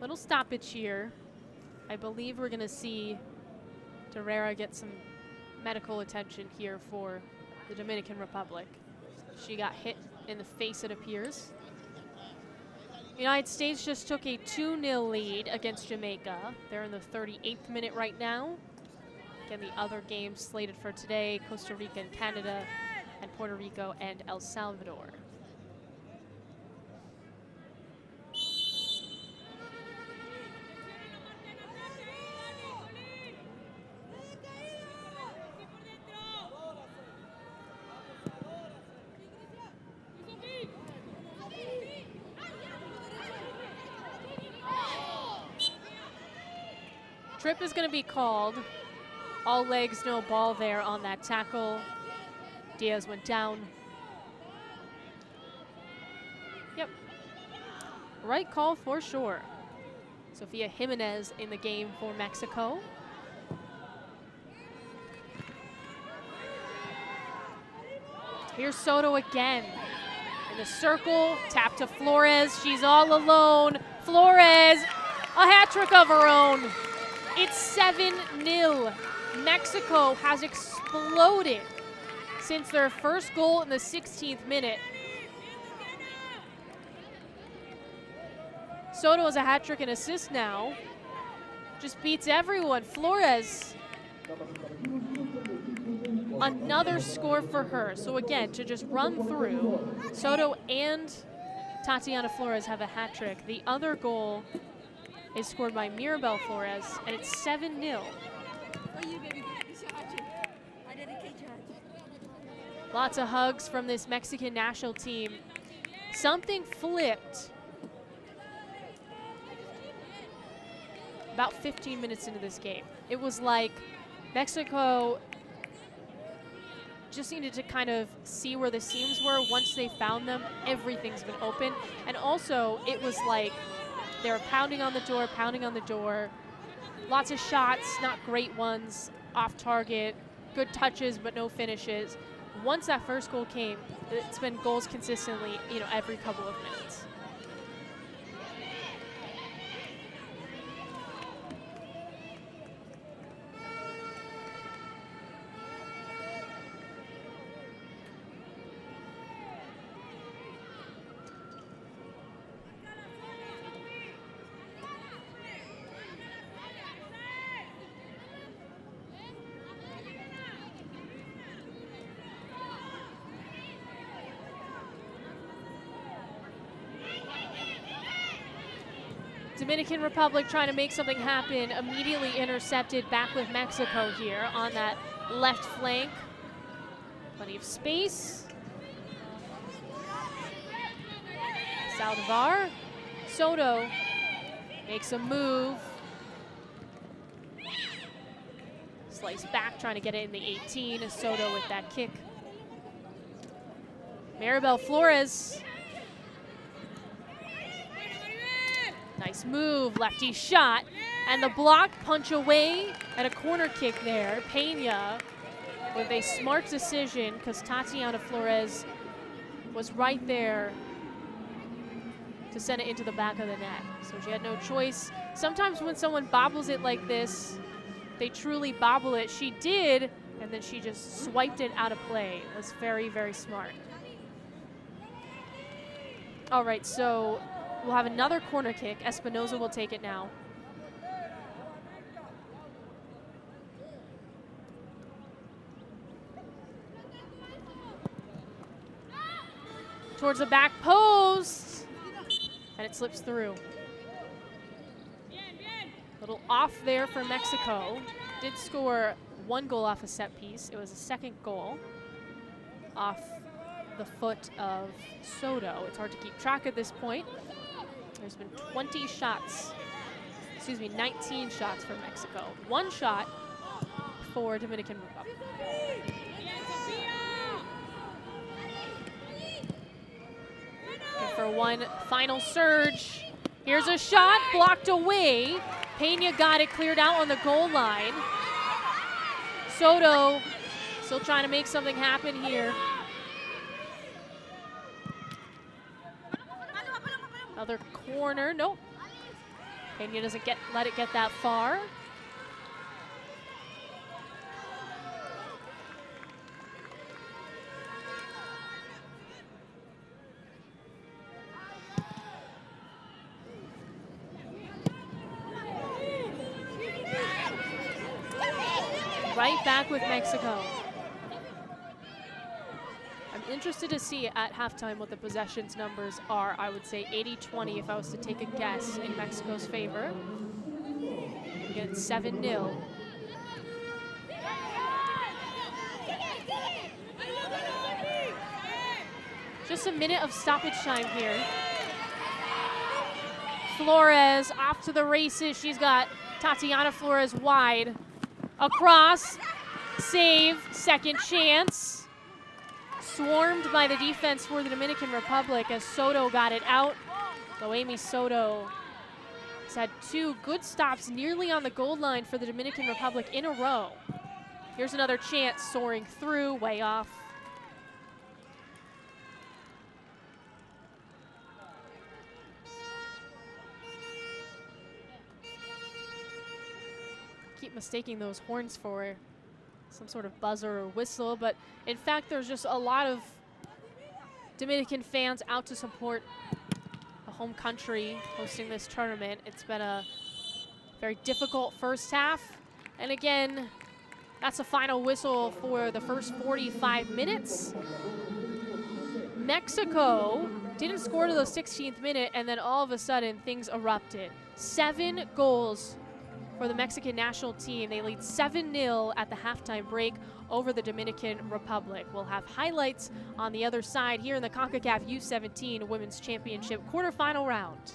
Little stoppage here. I believe we're going to see Terrera get some medical attention here for the Dominican Republic. She got hit in the face, it appears. The United States just took a 2-0 lead against Jamaica. They're in the 38th minute right now. Again, the other games slated for today, Costa Rica and Canada, and Puerto Rico and El Salvador. Trip is going to be called. All legs, no ball there on that tackle. Diaz went down. Yep. Right call for sure. Sofia Jimenez in the game for Mexico. Here's Soto again. And the circle, tap to Flores. She's all alone. Flores, a hat trick of her own. It's 7-0. Mexico has exploded since their first goal in the 16th minute. Soto has a hat trick and assist now. Just beats everyone. Flores, another score for her. So again, to just run through, Soto and Tatiana Flores have a hat trick. The other goal is scored by Mirabel Flores, and it's 7-0. Lots of hugs from this Mexican national team. Something flipped about 15 minutes into this game. It was like Mexico just needed to kind of see where the seams were. Once they found them, everything's been open. And also, it was like they were pounding on the door. Lots of shots, not great ones, off target, good touches, but no finishes. Once that first goal came, it's been goals consistently, every couple of minutes. Dominican Republic trying to make something happen, immediately intercepted back with Mexico here on that left flank. Plenty of space. Saldivar. Soto makes a move. Slice back, trying to get it in the 18. Soto with that kick. Mirabel Flores. Nice move, lefty shot, and the block punch away and a corner kick there. Pena with a smart decision because Tatiana Flores was right there to send it into the back of the net. So she had no choice. Sometimes when someone bobbles it like this, they truly bobble it. She did, and then she just swiped it out of play. It was very, very smart. All right, so we'll have another corner kick. Espinoza will take it now. Towards the back post, and it slips through. Little off there for Mexico. Did score one goal off a set piece. It was a second goal off the foot of Soto. It's hard to keep track at this point. There's been 19 shots for Mexico. One shot for Dominican Republic. Looking for one final surge. Here's a shot, blocked away. Pena got it cleared out on the goal line. Soto still trying to make something happen here. Another corner, nope. Pena doesn't let it get that far. Right back with Mexico. I'm interested to see at halftime what the possessions numbers are. I would say 80-20 if I was to take a guess in Mexico's favor. Again, 7-0. Just a minute of stoppage time here. Flores off to the races. She's got Tatiana Flores wide. Across, save, second chance. Swarmed by the defense for the Dominican Republic as Soto got it out. Noemi Soto has had two good stops nearly on the goal line for the Dominican Republic in a row. Here's another chance, soaring through, way off. keep mistaking those horns for some sort of buzzer or whistle, but in fact there's just a lot of Dominican fans out to support the home country hosting this tournament. It's been a very difficult first half, and again, that's a final whistle for the first 45 minutes. Mexico didn't score to the 16th minute, and then all of a sudden things erupted. 7 goals for the Mexican national team. They lead 7-0 at the halftime break over the Dominican Republic. We'll have highlights on the other side here in the Concacaf U17 Women's Championship quarterfinal round.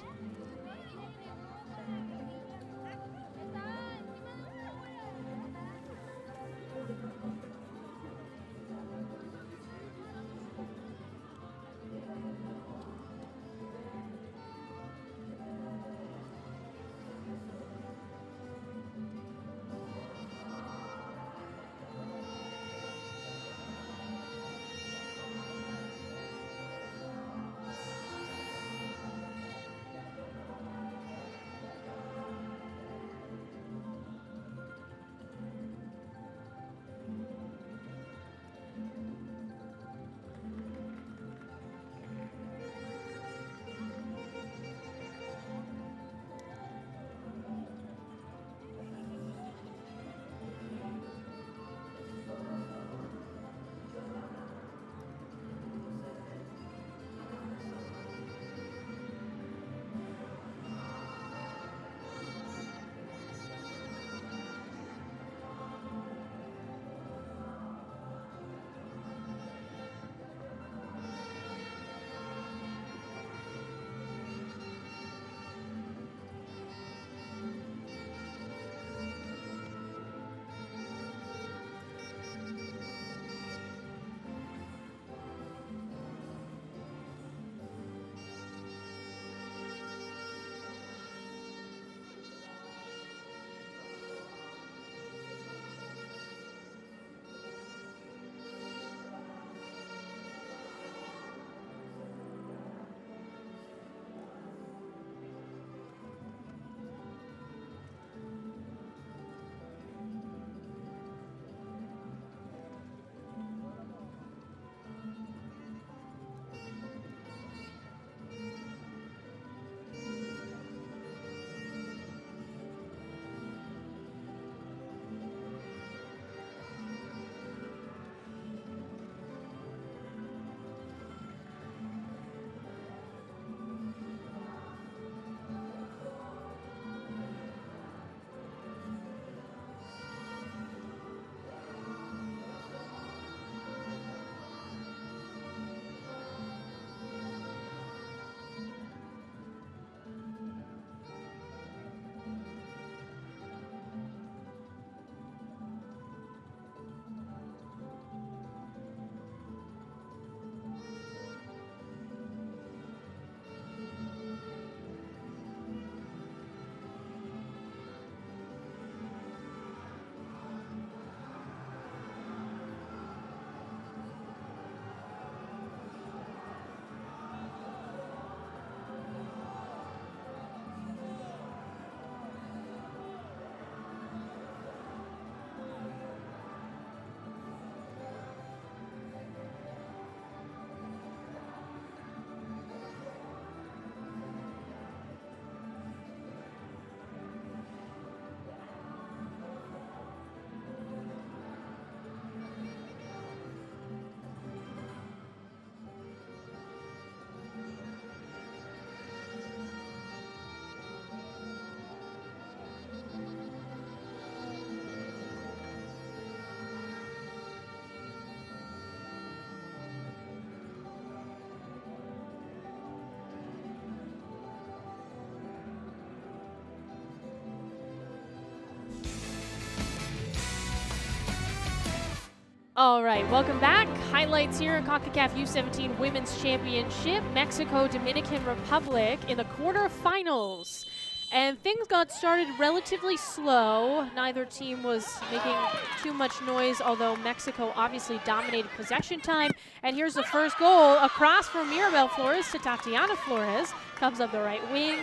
All right, welcome back. Highlights here in Concacaf U17 Women's Championship. Mexico, Dominican Republic in the quarterfinals. And things got started relatively slow. Neither team was making too much noise, although Mexico obviously dominated possession time. And here's the first goal, across from Mirabel Flores to Tatiana Flores. Comes up the right wing.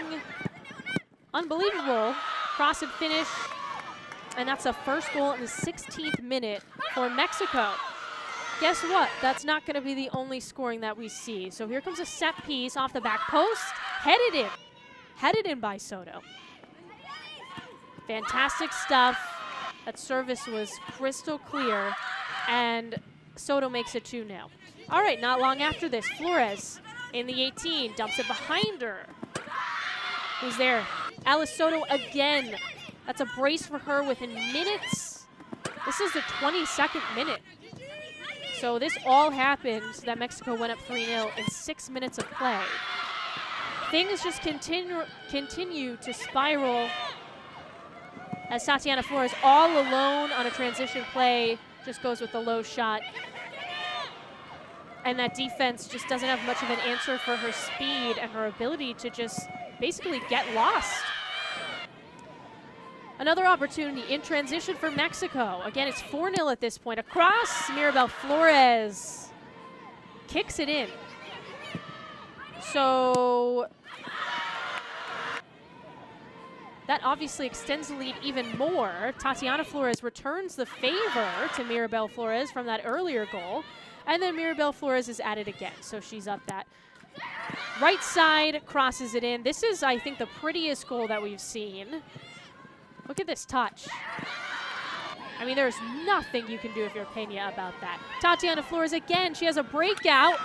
Unbelievable cross and finish And that's a first goal in the 16th minute for Mexico. Guess what? That's not going to be the only scoring that we see. So here comes a set piece off the back post. Headed in by Soto. Fantastic stuff. That service was crystal clear. And Soto makes it 2-0. All right, not long after this, Flores in the 18, dumps it behind her. Who's there? Alice Soto again. That's a brace for her within minutes. This is the 22nd minute. So this all happened so that Mexico went up 3-0 in 6 minutes of play. Things just continue to spiral as Tatiana Flores all alone on a transition play just goes with the low shot. And that defense just doesn't have much of an answer for her speed and her ability to just basically get lost. Another opportunity in transition for Mexico. Again, it's 4-0 at this point. Across, Mirabel Flores kicks it in. So that obviously extends the lead even more. Tatiana Flores returns the favor to Mirabel Flores from that earlier goal. And then Mirabel Flores is at it again. So she's up that right side, crosses it in. This is, I think, the prettiest goal that we've seen. Look at this touch. I mean, there's nothing you can do if you're Pena about that. Tatiana Flores again, she has a breakout.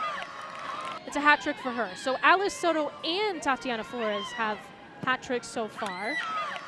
It's a hat trick for her. So Alice Soto and Tatiana Flores have hat tricks so far.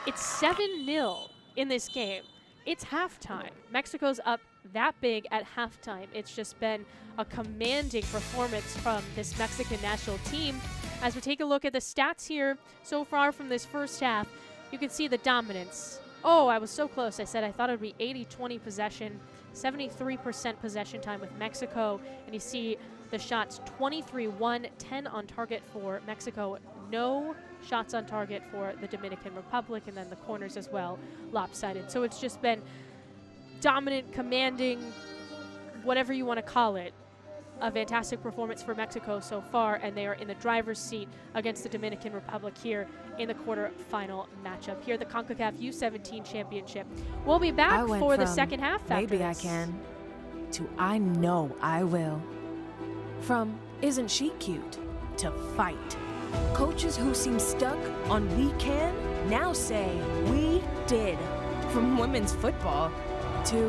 It's 7-0 in this game. It's halftime. Mexico's up that big at halftime. It's just been a commanding performance from this Mexican national team. As we take a look at the stats here so far from this first half, you can see the dominance. Oh, I was so close. I said I thought it would be 80-20 possession, 73% possession time with Mexico. And you see the shots 23-1, 10 on target for Mexico. No shots on target for the Dominican Republic, and then the corners as well, lopsided. So it's just been dominant, commanding, whatever you want to call it. A fantastic performance for Mexico so far, and they are in the driver's seat against the Dominican Republic here in the quarterfinal matchup. Here, the Concacaf U17 Championship. We'll be back for the second half. Maybe I can, to I know I will. From isn't she cute to fight. Coaches who seem stuck on we can now say we did. From women's football to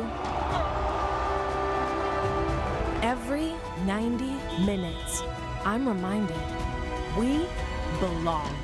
every 90 minutes, I'm reminded we belong.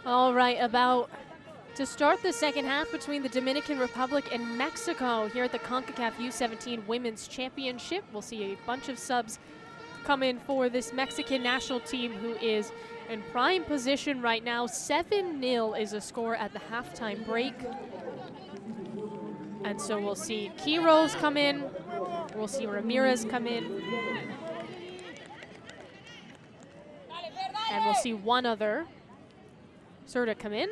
All right, about to start the second half between the Dominican Republic and Mexico here at the Concacaf U17 Women's Championship. We'll see a bunch of subs come in for this Mexican national team, who is in prime position right now. 7-0 is a score at the halftime break. And so we'll see Quiroz come in. We'll see Ramirez come in. And we'll see one other Serta come in.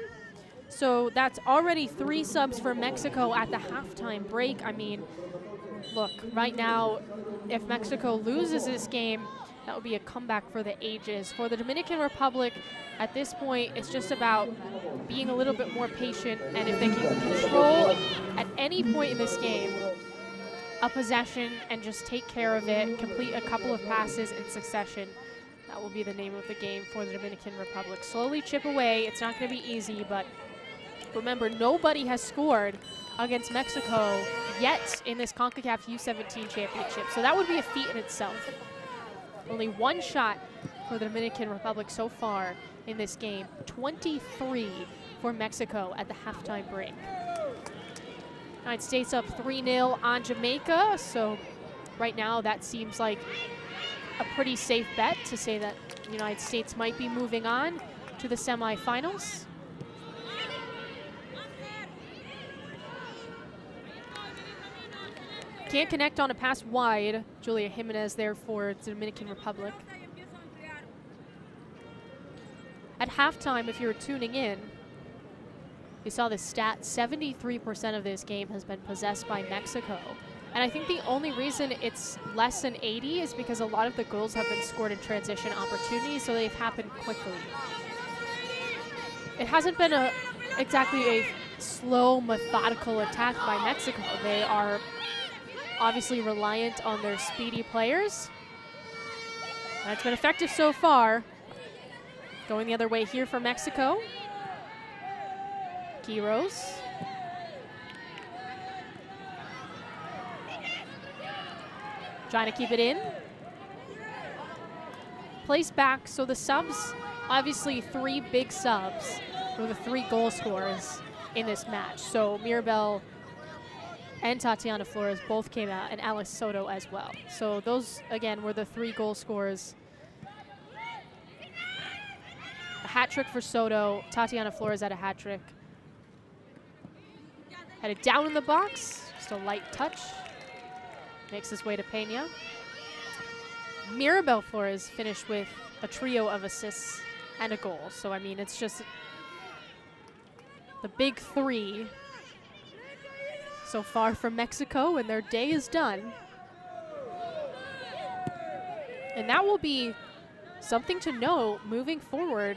So that's already 3 subs for Mexico at the halftime break. I mean, look, right now, if Mexico loses this game, that would be a comeback for the ages. For the Dominican Republic, at this point, it's just about being a little bit more patient, and if they can control at any point in this game a possession and just take care of it, complete a couple of passes in succession, that will be the name of the game for the Dominican Republic. Slowly chip away. It's not going to be easy, but remember, nobody has scored against Mexico yet in this CONCACAF U17 championship, so that would be a feat in itself. Only 1 shot for the Dominican Republic so far in this game. 23 for Mexico at the halftime break. United States up 3-0 on Jamaica, so right now that seems like a pretty safe bet to say that the United States might be moving on to the semifinals. Can't connect on a pass wide. Julia Jimenez there for the Dominican Republic. At halftime, if you were tuning in, you saw the stat, 73% of this game has been possessed by Mexico. And I think the only reason it's less than 80 is because a lot of the goals have been scored in transition opportunities, so they've happened quickly. It hasn't been exactly a slow, methodical attack by Mexico. They are obviously reliant on their speedy players. That's been effective so far. Going the other way here for Mexico. Quiroz. Trying to keep it in. Place back, so the subs, obviously 3 big subs were the 3 goal scorers in this match. So Mirabel and Tatiana Flores both came out, and Alice Soto as well. So those, again, were the 3 goal scorers. A hat trick for Soto. Tatiana Flores had a hat trick. Had it down in the box, just a light touch. Makes his way to Pena. Mirabel Flores finished with a trio of assists and a goal. So, I mean, it's just the big 3 so far from Mexico, and their day is done. And that will be something to know moving forward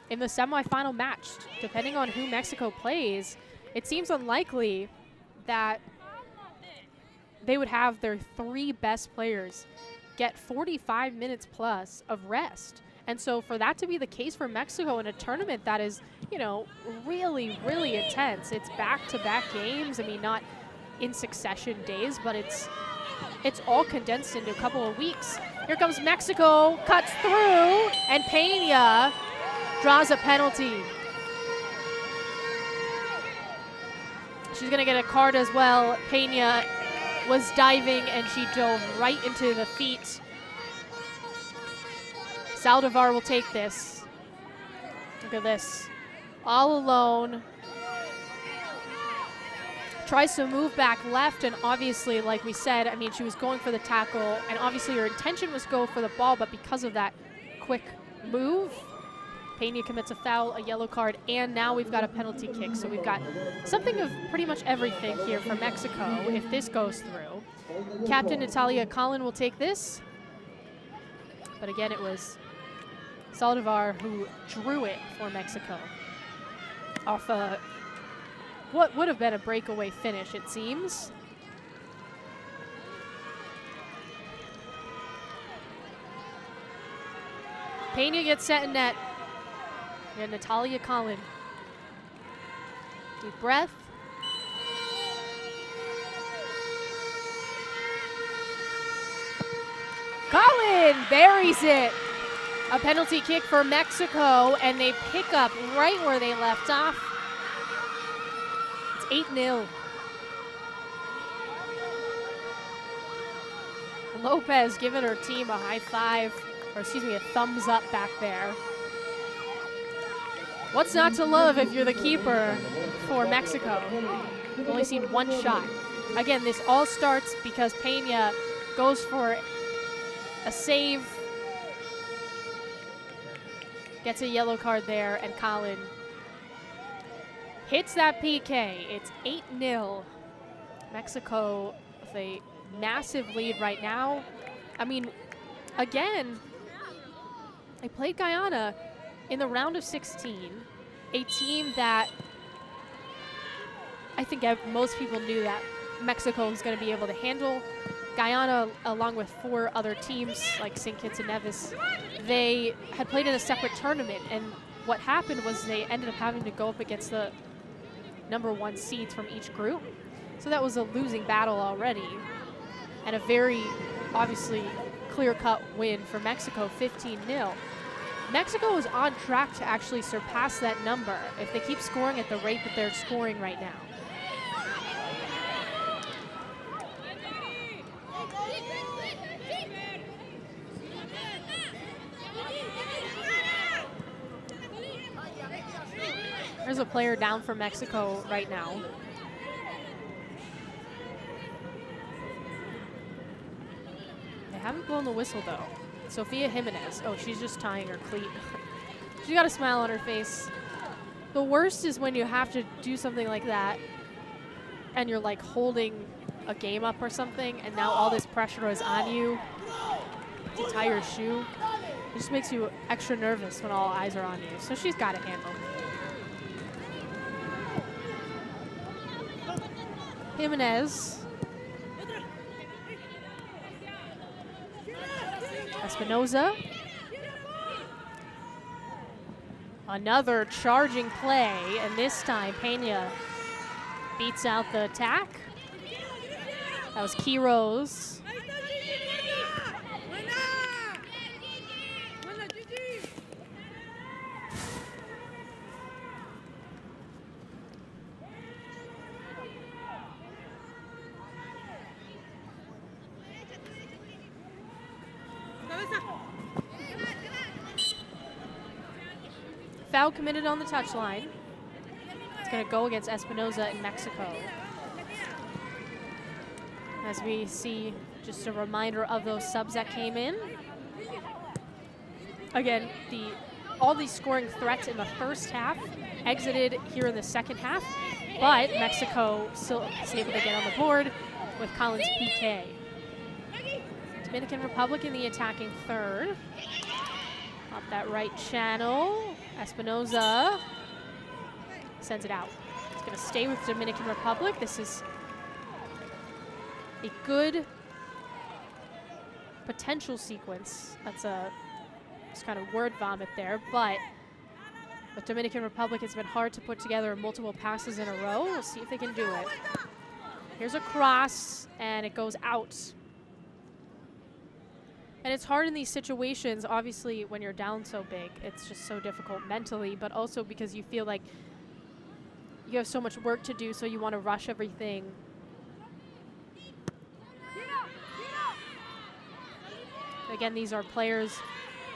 in the semifinal match. Depending on who Mexico plays, it seems unlikely that they would have their 3 best players get 45 minutes plus of rest. And so for that to be the case for Mexico in a tournament that is, you know, really, really intense. It's back-to-back games. I mean, not in succession days, but it's all condensed into a couple of weeks. Here comes Mexico, cuts through, and Pena draws a penalty. She's gonna get a card as well. Pena was diving and she dove right into the feet. Saldivar will take this. Look at this. All alone. Tries to move back left, and obviously, like we said, I mean, she was going for the tackle, and obviously her intention was go for the ball, but because of that quick move, Pena commits a foul, a yellow card, and now we've got a penalty kick. So we've got something of pretty much everything here for Mexico if this goes through. Captain Natalia Collin will take this. But again, it was Saldivar who drew it for Mexico off what would have been a breakaway finish, it seems. Pena gets set in net. And Natalia Collin. Deep breath. Collin buries it. A penalty kick for Mexico, and they pick up right where they left off. It's 8-0. Lopez giving her team a high five, or excuse me, a thumbs up back there. What's not to love if you're the keeper for Mexico? We've only seen one shot. Again, this all starts because Peña goes for a save, gets a yellow card there, and Colin hits that PK. It's 8-0. Mexico with a massive lead right now. I mean, again, they played Guyana in the round of 16, a team that I think most people knew that Mexico was going to be able to handle. Guyana, along with 4 other teams like St. Kitts and Nevis, they had played in a separate tournament, and what happened was they ended up having to go up against the #1 seeds from each group. So that was a losing battle already, and a very, obviously, clear-cut win for Mexico, 15-0. Mexico is on track to actually surpass that number if they keep scoring at the rate that they're scoring right now. There's a player down for Mexico right now. They haven't blown the whistle though. Sofia Jimenez. Oh, she's just tying her cleat. She got a smile on her face. The worst is when you have to do something like that and you're like holding a game up or something, and now all this pressure is on you to tie your shoe. It just makes you extra nervous when all eyes are on you. So she's got it handled. Jimenez. Espinoza. Another charging play, and this time Peña beats out the attack. That was Quiroz. Foul committed on the touchline. It's going to go against Espinoza in Mexico. As we see just a reminder of those subs that came in. Again, all these scoring threats in the first half exited here in the second half, but Mexico still is able to get on the board with Collins' PK. Dominican Republic in the attacking third. Up that right channel. Espinoza sends it out. It's going to stay with Dominican Republic. This is a good potential sequence. That's just kind of word vomit there, but with Dominican Republic, it's been hard to put together multiple passes in a row. We'll see if they can do it. Here's a cross, and it goes out. And it's hard in these situations, obviously, when you're down so big. It's just so difficult mentally, but also because you feel like you have so much work to do, so you want to rush everything. Again, these are players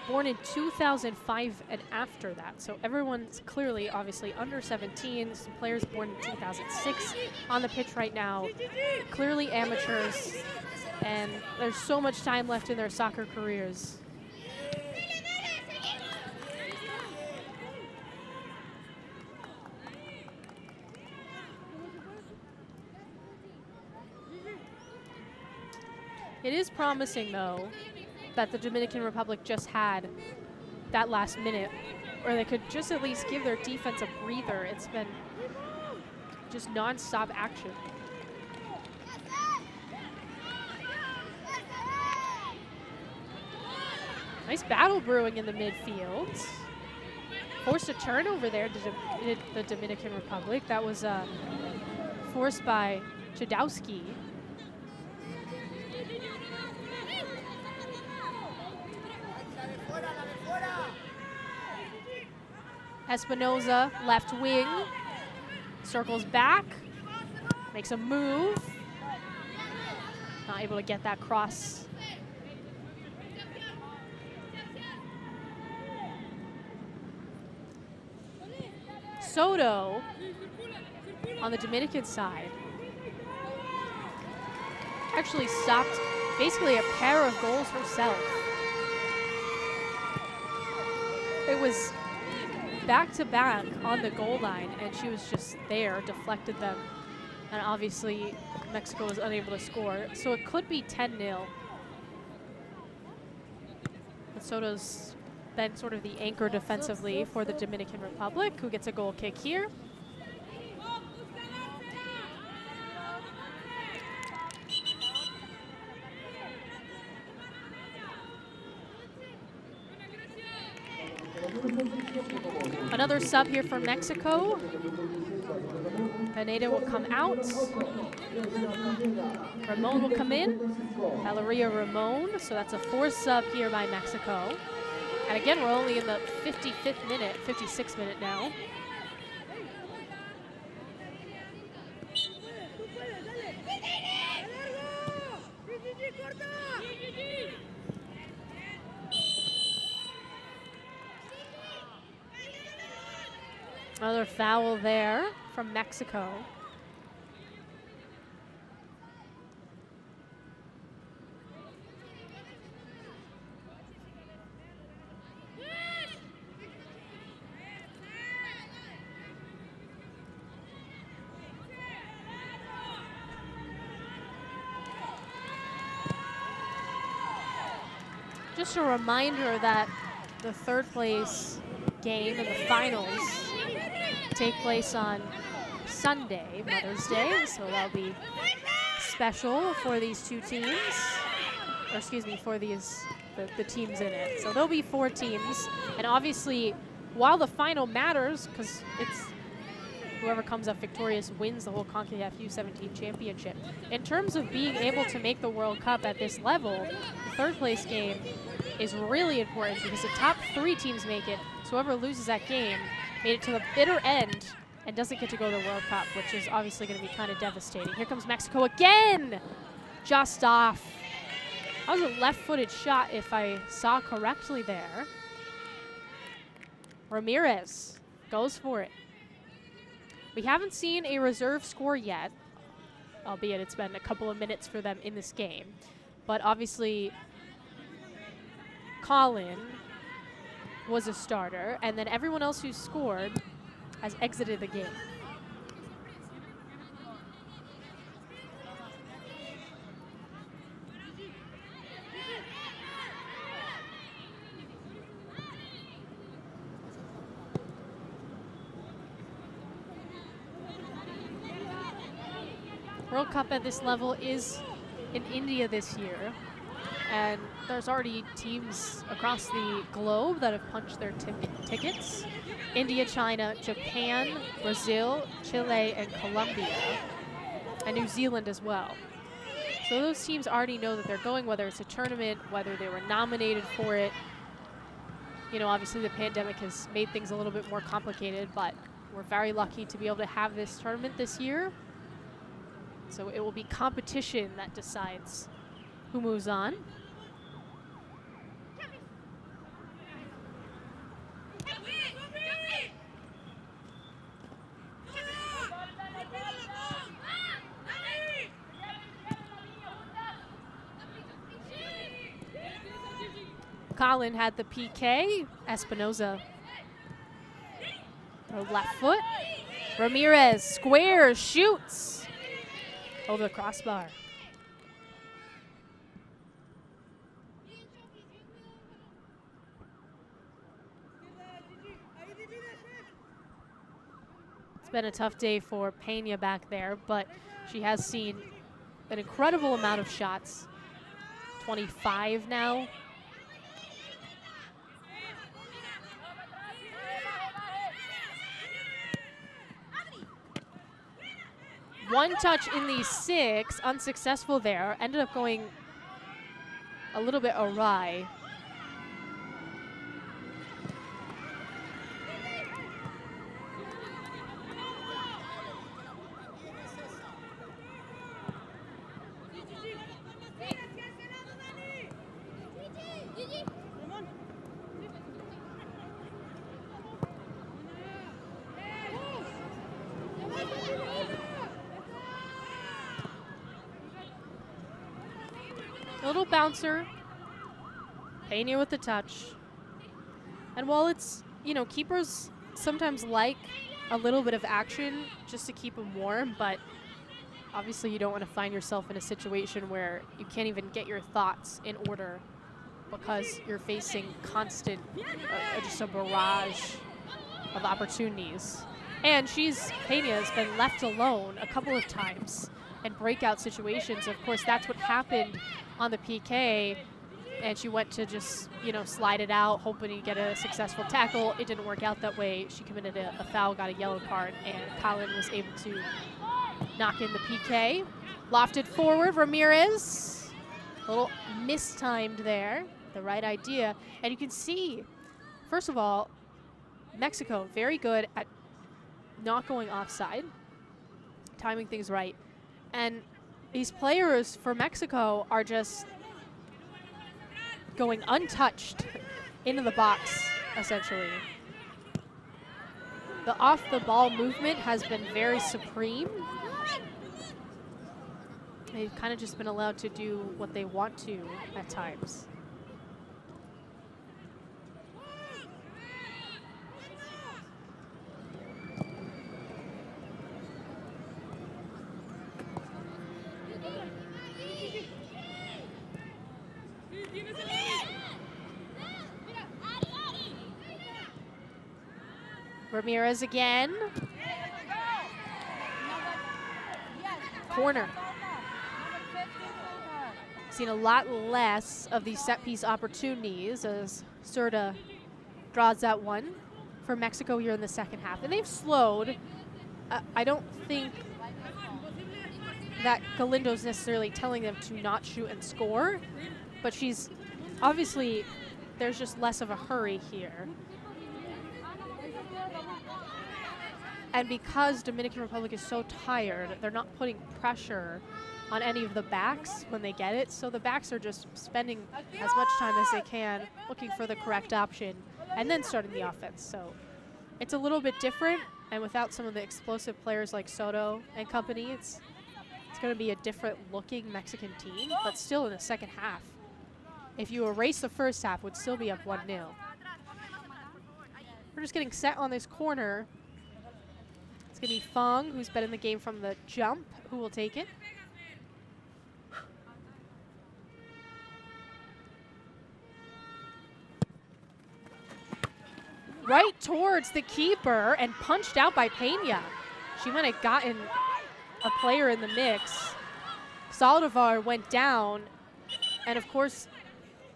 born in 2005 and after that. So everyone's clearly, obviously, under 17. Some players born in 2006 on the pitch right now. Clearly amateurs. And there's so much time left in their soccer careers. It is promising, though, that the Dominican Republic just had that last minute where they could just at least give their defense a breather. It's been just non-stop action. Nice battle brewing in the midfield. Forced a turnover there to the Dominican Republic. That was forced by Chudowski. Espinoza, left wing, circles back, makes a move. Not able to get that cross. Soto on the Dominican side actually stopped basically a pair of goals herself. It was back-to-back on the goal line, and she was just there, deflected them. And obviously, Mexico was unable to score. So it could be 10-0. But Soto's been sort of the anchor defensively for the Dominican Republic, who gets a goal kick here. Another sub here for Mexico. Pineda will come out. Ramon will come in. Valeria Ramon. So that's a 4th sub here by Mexico. And again, we're only in the 55th minute, 56th minute now. Another foul there from Mexico. Just a reminder that the 3rd place game and the finals take place on Sunday, Mother's Day, so that'll be special for these two teams, or excuse me, for these the teams in it. So there'll be 4 teams, and obviously, while the final matters, because it's whoever comes up victorious wins the whole Concacaf U17 championship. In terms of being able to make the World Cup at this level, the 3rd place game is really important because the top 3 teams make it, so whoever loses that game made it to the bitter end and doesn't get to go to the World Cup, which is obviously going to be kind of devastating. Here comes Mexico again! Just off. That was a left-footed shot if I saw correctly there. Ramirez goes for it. We haven't seen a reserve score yet, albeit it's been a couple of minutes for them in this game. But obviously, Colin was a starter, and then everyone else who scored has exited the game. World Cup at this level is in India this year, and there's already teams across the globe that have punched their tickets. India, China, Japan, Brazil, Chile, and Colombia, and New Zealand as well. So those teams already know that they're going, whether it's a tournament, whether they were nominated for it. You know, obviously the pandemic has made things a little bit more complicated, but we're very lucky to be able to have this tournament this year. So it will be competition that decides who moves on. Colin had the PK. Espinoza, left foot. Ramirez squares, shoots over the crossbar. It's been a tough day for Pena back there, but she has seen an incredible amount of shots. 25 now. One touch in the 6, unsuccessful there. Ended up going a little bit awry. Little bouncer. Pena with the touch. And while it's, you know, keepers sometimes like a little bit of action just to keep them warm, but obviously you don't want to find yourself in a situation where you can't even get your thoughts in order because you're facing constant, just a barrage of opportunities. And Pena has been left alone a couple of times in breakout situations. Of course, that's what happened on the PK, and she went to just, you know, slide it out, hoping to get a successful tackle. It didn't work out that way. She committed a foul, got a yellow card, and Colin was able to knock in the PK. Lofted forward, Ramirez. A little mistimed there, the right idea. And you can see, first of all, Mexico very good at not going offside, timing things right. And these players for Mexico are just going untouched into the box, essentially. The off-the-ball movement has been very supreme. They've kind of just been allowed to do what they want to at times. Ramirez again. Corner. Seen a lot less of these set piece opportunities as Serta draws that one for Mexico here in the second half. And they've slowed. I don't think that Galindo's necessarily telling them to not shoot and score, but she's obviously, there's just less of a hurry here. And because Dominican Republic is so tired, they're not putting pressure on any of the backs when they get it. So the backs are just spending as much time as they can looking for the correct option and then starting the offense. So it's a little bit different, and without some of the explosive players like Soto and company, it's going to be a different looking Mexican team, but still in the second half. If you erase the first half, would still be up 1-0. We're just getting set on this corner. It's going to be Fong, who's been in the game from the jump, who will take it. Right towards the keeper and punched out by Pena. She might have gotten a player in the mix. Saldivar went down, and of course,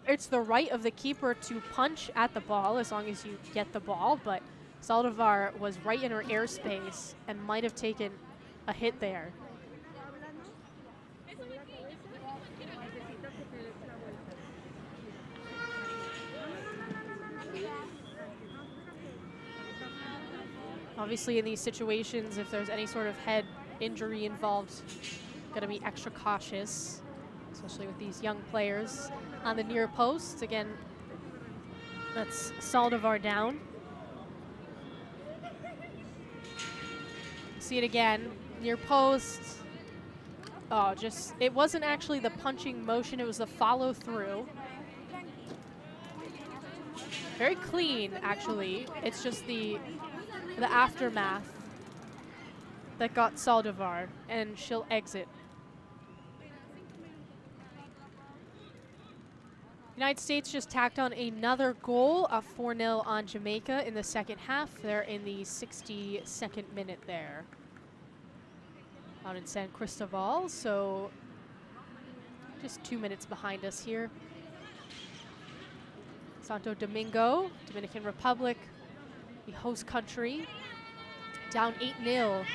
it's the right of the keeper to punch at the ball as long as you get the ball, but Saldivar was right in her airspace and might have taken a hit there. Obviously in these situations, if there's any sort of head injury involved, gotta be extra cautious, especially with these young players on the near post. Again, that's Saldivar down. See it again, near post. Oh, just, it wasn't actually the punching motion, it was the follow through. Very clean, actually. It's just the aftermath that got Saldivar, and she'll exit. United States just tacked on another goal, a 4-0 on Jamaica in the second half. They're in the 62nd minute there, out in San Cristobal, so just 2 minutes behind us here. Santo Domingo, Dominican Republic, the host country, down 8-0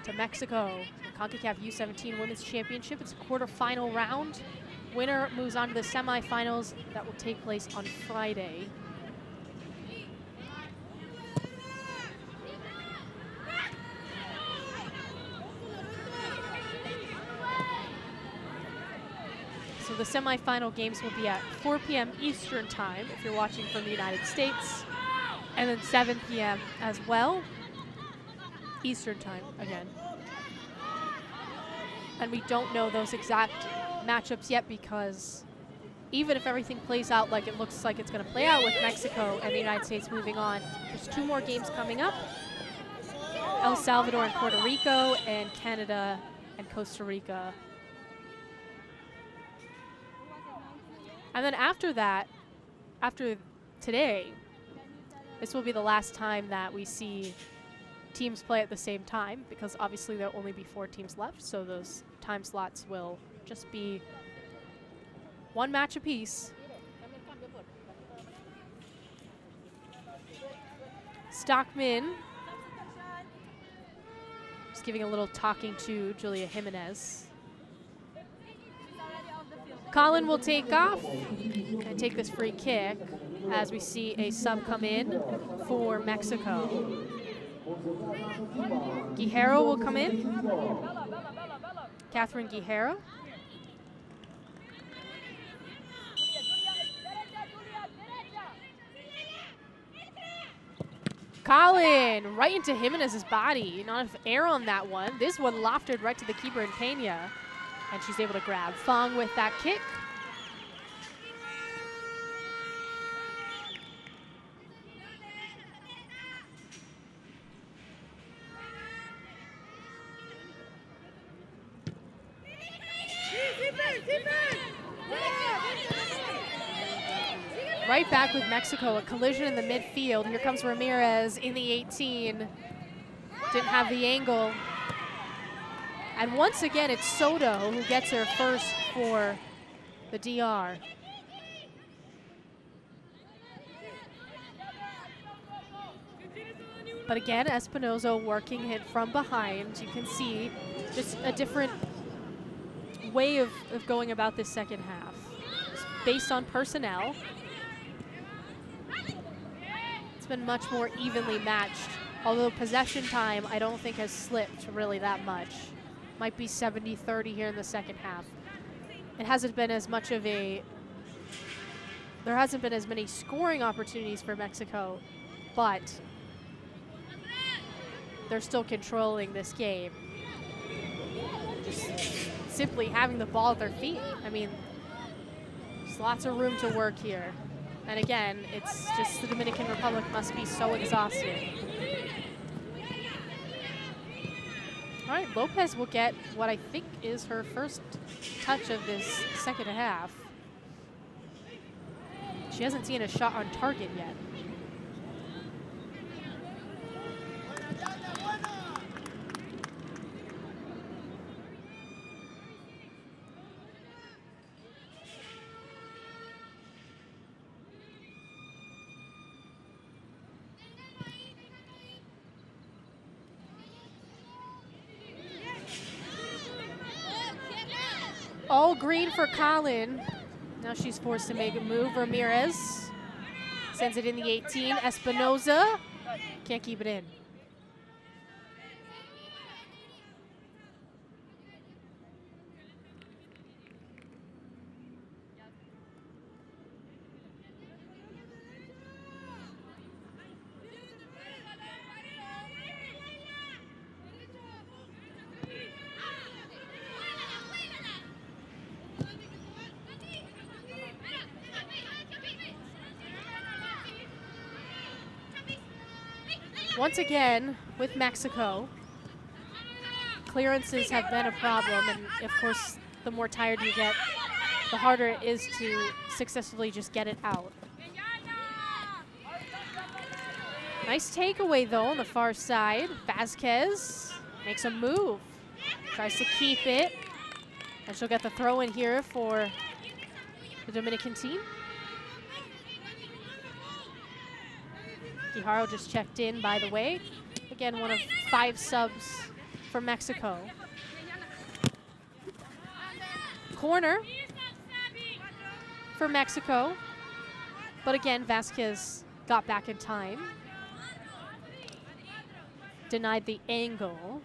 to Mexico. The Concacaf U17 Women's Championship. It's a quarterfinal round. Winner moves on to the semifinals that will take place on Friday. So the semifinal games will be at 4 p.m. Eastern time if you're watching from the United States, and then 7 p.m. as well, Eastern time again. And we don't know those exact matchups yet because even if everything plays out like it looks like it's going to play out with Mexico and the United States moving on, there's 2 more games coming up. El Salvador and Puerto Rico, and Canada and Costa Rica. And then after that, after today, this will be the last time that we see teams play at the same time, because obviously there'll only be 4 teams left, so those time slots will just be 1 match apiece. Stockman just giving a little talking to Julia Jimenez. Colin will take off and take this free kick as we see a sub come in for Mexico. Guijero will come in. Catherine Guijero. Colin right into Jimenez's body. Not enough air on that one. This one lofted right to the keeper in Pena. And she's able to grab Fong with that kick. Right back with Mexico, a collision in the midfield. Here comes Ramirez in the 18. Didn't have the angle. And once again, it's Soto who gets her first for the DR. But again, Espinoza working it from behind. You can see just a different way of going about this second half. It's based on personnel. It's been much more evenly matched. Although possession time, I don't think has slipped really that much. Might be 70-30 here in the second half. It hasn't been as much of a, there hasn't been as many scoring opportunities for Mexico, but they're still controlling this game. Just simply having the ball at their feet. I mean, there's lots of room to work here. And again, it's just the Dominican Republic must be so exhausted. All right, Lopez will get what I think is her first touch of this second half. She hasn't seen a shot on target yet. All green for Colin. Now she's forced to make a move. Ramirez sends it in the 18. Espinoza can't keep it in. Once again, with Mexico, clearances have been a problem, and of course, the more tired you get, the harder it is to successfully just get it out. Nice takeaway, though, on the far side. Vasquez makes a move, tries to keep it, and she'll get the throw in here for the Dominican team. Guijero just checked in, by the way. Again, one of 5 subs for Mexico. Corner for Mexico. But again, Vasquez got back in time. Denied the angle.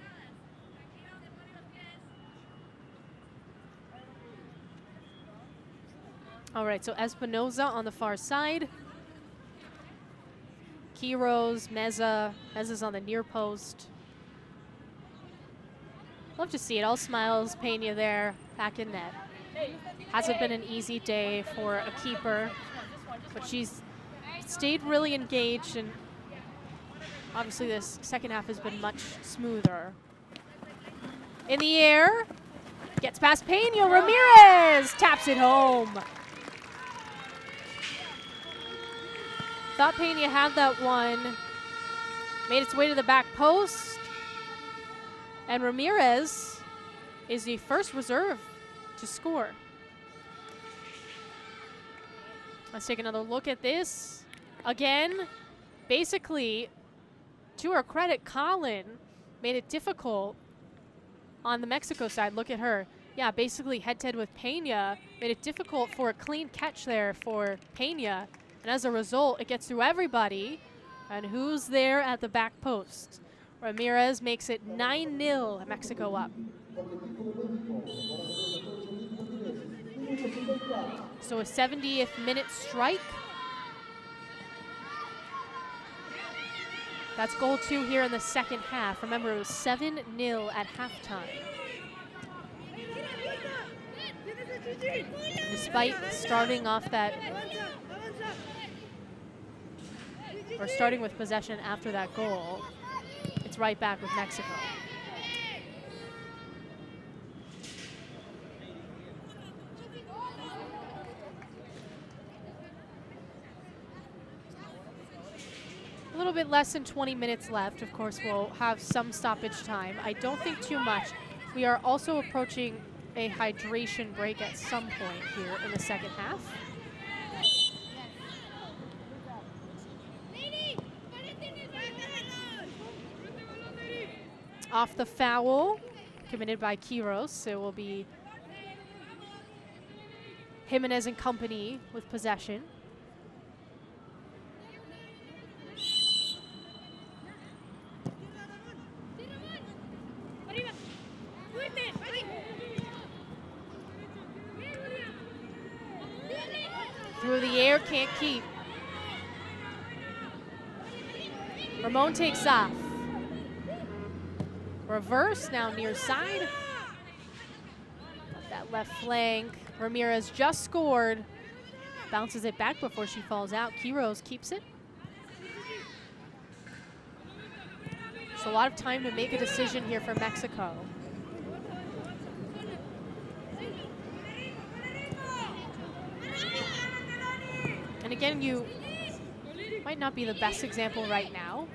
All right, so Espinoza on the far side. Quiroz, Meza's on the near post. Love to see it. All smiles, Pena there, back in net. Hasn't been an easy day for a keeper, but she's stayed really engaged, and obviously this second half has been much smoother. In the air, gets past Pena. Ramirez taps it home. Thought Pena had that one. Made its way to the back post. And Ramirez is the first reserve to score. Let's take another look at this. Again, basically, to her credit, Colin made it difficult on the Mexico side. Look at her. Yeah, basically head-to-head with Pena. Made it difficult for a clean catch there for Pena. And as a result, it gets through everybody. And who's there at the back post? Ramirez makes it 9-0, Mexico up. So a 70th minute strike. That's goal 2 here in the second half. Remember, it was 7-0 at halftime. Despite starting off that, or starting with possession after that goal, it's right back with Mexico. A little bit less than 20 minutes left. Of course, we'll have some stoppage time. I don't think too much. We are also approaching a hydration break at some point here in the second half. Off the foul committed by Quiros, it will be Jimenez and company with possession. Through the air, can't keep. Ramon takes off. Reverse, now near side. Up that left flank. Ramirez just scored. Bounces it back before she falls out. Quiros keeps it. So a lot of time to make a decision here for Mexico. And again, you might not be the best example right now,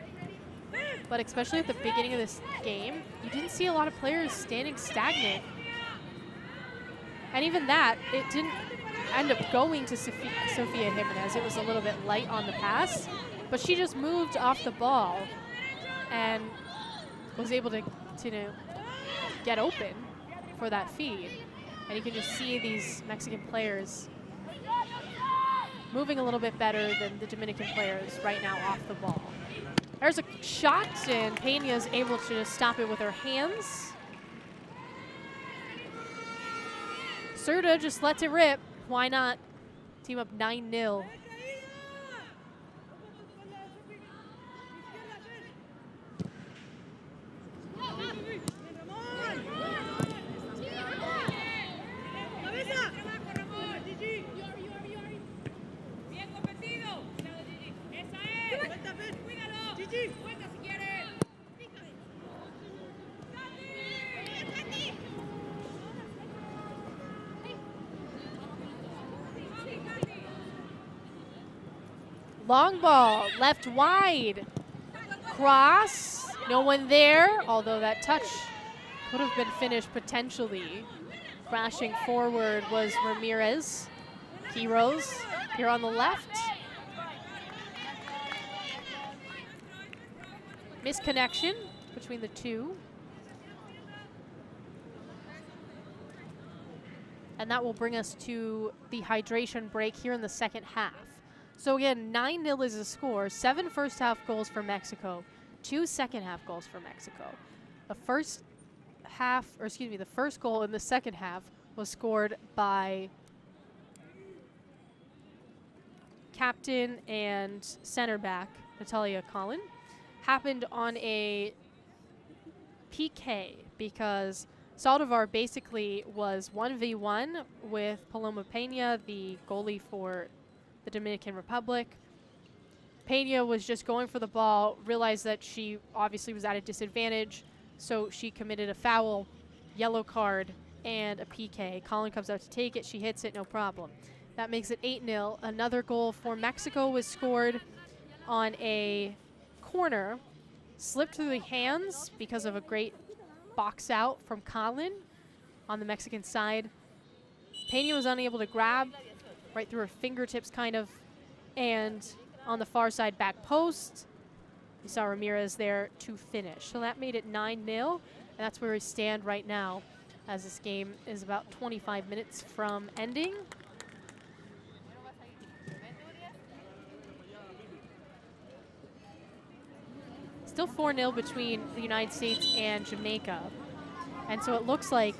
but especially at the beginning of this game, you didn't see a lot of players standing stagnant. And even that, it didn't end up going to Sofia Jimenez. It was a little bit light on the pass, but she just moved off the ball and was able to get open for that feed. And you can just see these Mexican players moving a little bit better than the Dominican players right now off the ball. There's a shot, and Pena's able to just stop it with her hands. Serta just lets it rip. Why not? Team up 9-0. Long ball, left wide. Cross, no one there, although that touch could have been finished potentially. Crashing forward was Ramirez. Quiros here on the left. Misconnection between the two. And that will bring us to the hydration break here in the second half. So again, 9-0 is the score. 7 first half goals for Mexico, 2 second half goals for Mexico. The first goal in the second half was scored by captain and center back Natalia Collin. Happened on a PK because Saldivar basically was 1v1 with Paloma Peña, the goalie for the Dominican Republic. Peña was just going for the ball, realized that she obviously was at a disadvantage, so she committed a foul, yellow card, and a PK. Colin comes out to take it. She hits it, no problem. That makes it 8-0. Another goal for Mexico was scored on a corner, slipped through the hands because of a great box out from Colin on the Mexican side. Peña was unable to grab, right through her fingertips kind of, and on the far side back post, you saw Ramirez there to finish. So that made it 9-0, and that's where we stand right now as this game is about 25 minutes from ending. Still 4-0 between the United States and Jamaica. And so it looks like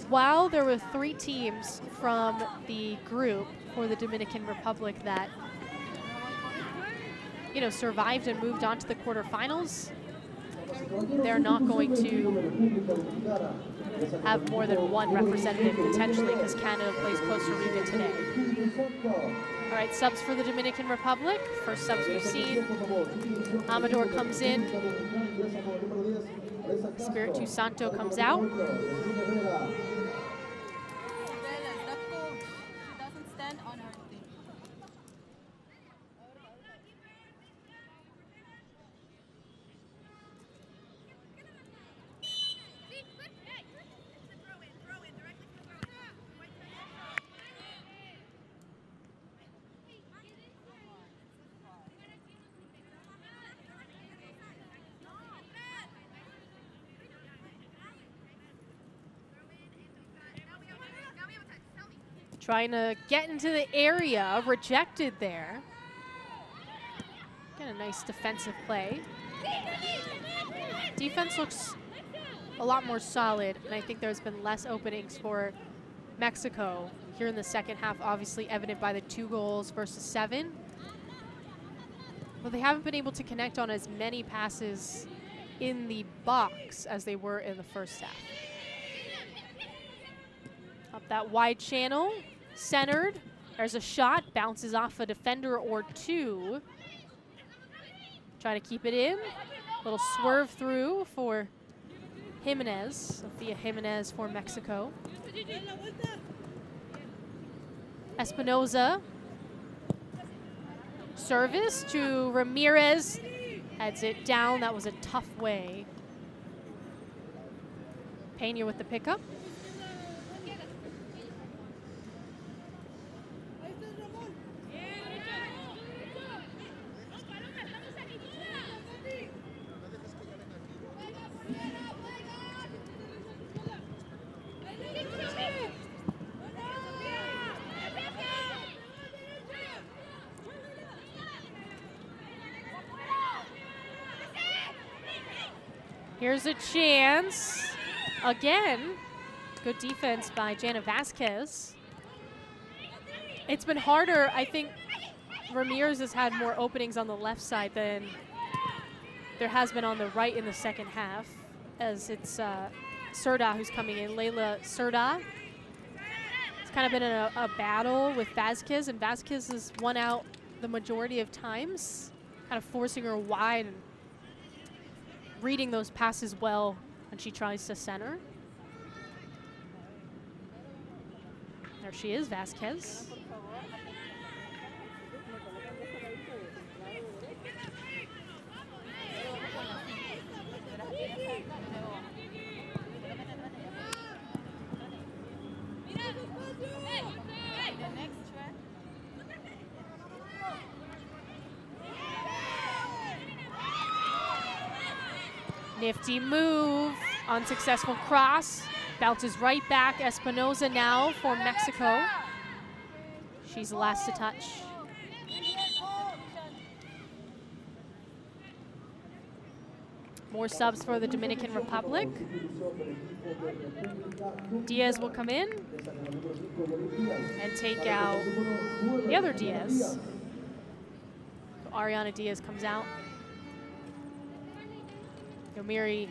while there were 3 teams from the group for the Dominican Republic that, you know, survived and moved on to the quarterfinals, they're not going to have more than one representative potentially because Canada plays Costa Rica today. All right, subs for the Dominican Republic. First subs we've seen. Amador comes in. Espiritu Santo comes out. Trying to get into the area, rejected there. Get a nice defensive play. Defense looks a lot more solid, and I think there's been less openings for Mexico here in the second half, obviously evident by the 2 goals versus 7. But they haven't been able to connect on as many passes in the box as they were in the first half. Up that wide channel. Centered. There's a shot. Bounces off a defender or 2. Trying to keep it in. Little swerve through for Jimenez. Sophia Jimenez for Mexico. Espinoza. Service to Ramirez. Heads it down. That was a tough way. Peña with the pickup. Here's a chance. Again, good defense by Jana Vasquez. It's been harder. I think Ramirez has had more openings on the left side than there has been on the right in the second half, as it's Serda who's coming in, Layla Serda. It's kind of been a battle with Vasquez, and Vasquez has won out the majority of times, kind of forcing her wide and reading those passes well when she tries to center. There she is, Vasquez. Nifty move, unsuccessful cross, bounces right back. Espinoza now for Mexico. She's the last to touch. More subs for the Dominican Republic. Diaz will come in and take out the other Diaz. So Ariana Diaz comes out. Yomiri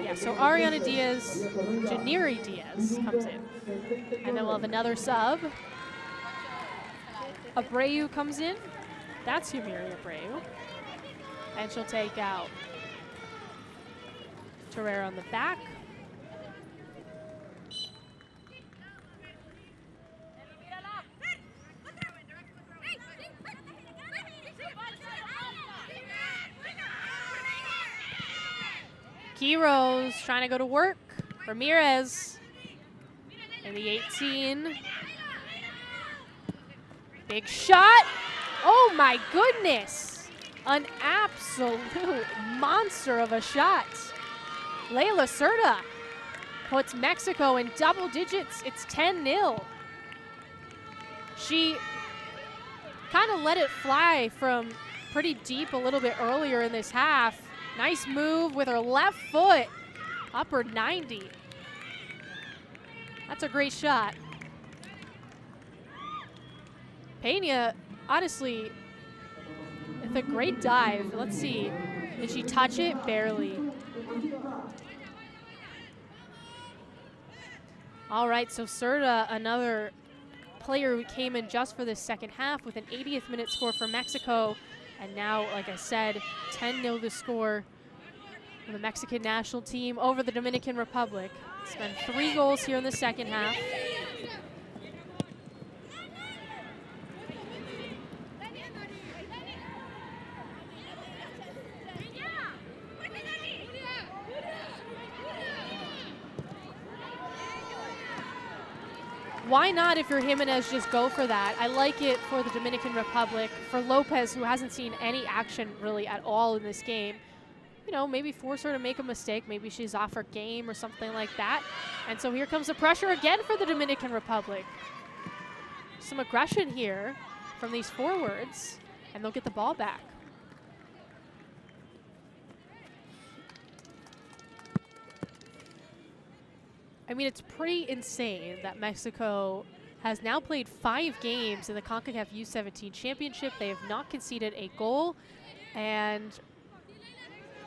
Yeah, so Ariana Diaz, Janiri Diaz comes in. And then we'll have another sub. Abreu comes in. That's Yumiri Abreu. And she'll take out Torreira on the back. Quiroz trying to go to work. Ramirez in the 18. Big shot. Oh my goodness. An absolute monster of a shot. Leila Cerda puts Mexico in double digits. It's 10-0. She kind of let it fly from pretty deep a little bit earlier in this half. Nice move with her left foot, upper 90. That's a great shot. Pena, honestly, it's a great dive. Let's see. Did she touch it? Barely. All right, so Cerda, another player who came in just for this second half with an 80th minute score for Mexico. And now, like I said, 10-0 the score for the Mexican national team over the Dominican Republic. It's been 3 goals here in the second half. Why not, if you're Jimenez, just go for that? I like it for the Dominican Republic. For Lopez, who hasn't seen any action really at all in this game, you know, maybe force her to make a mistake. Maybe she's off her game or something like that. And so here comes the pressure again for the Dominican Republic. Some aggression here from these forwards, and they'll get the ball back. I mean, it's pretty insane that Mexico has now played 5 games in the Concacaf U-17 championship. They have not conceded a goal, and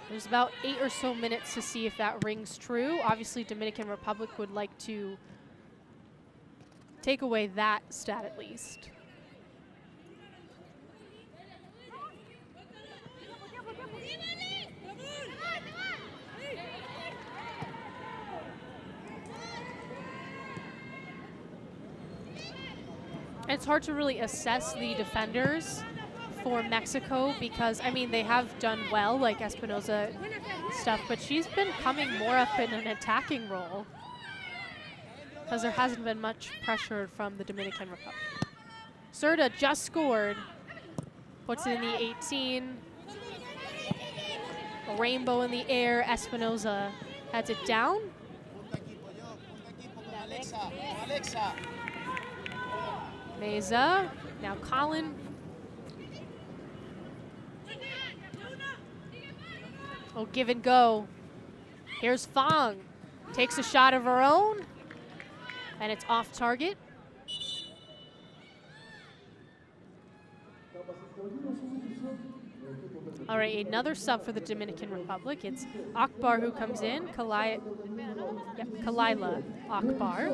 there's about 8 or so minutes to see if that rings true. Obviously, Dominican Republic would like to take away that stat at least. It's hard to really assess the defenders for Mexico because, I mean, they have done well, like Espinoza stuff, but she's been coming more up in an attacking role because there hasn't been much pressure from the Dominican Republic. Cerda just scored, puts it in the 18. A rainbow in the air. Espinoza heads it down. Meza, now Colin. Oh, give and go. Here's Fong. Takes a shot of her own, and it's off target. All right, another sub for the Dominican Republic. It's Akbar who comes in, Kalila Akbar.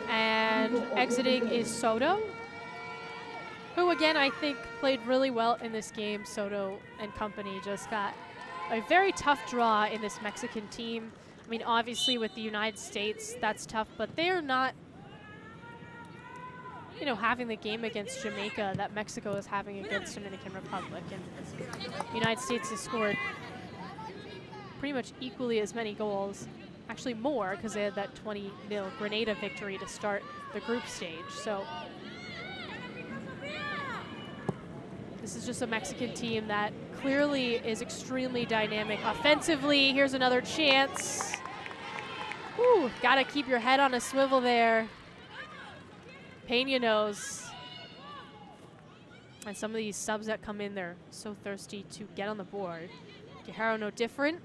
And exiting is Soto, who again I think played really well in this game. Soto and company just got a very tough draw in this Mexican team. I mean, obviously with the United States, that's tough, but they're not, you know, having the game against Jamaica that Mexico is having against Dominican Republic. And the United States has scored pretty much equally as many goals, actually more, because they had that 20-0 Grenada victory to start the group stage. So this is just a Mexican team that clearly is extremely dynamic offensively. Here's another chance. Ooh, gotta keep your head on a swivel there. Pena knows. And some of these subs that come in, they're so thirsty to get on the board. Guerrero no different.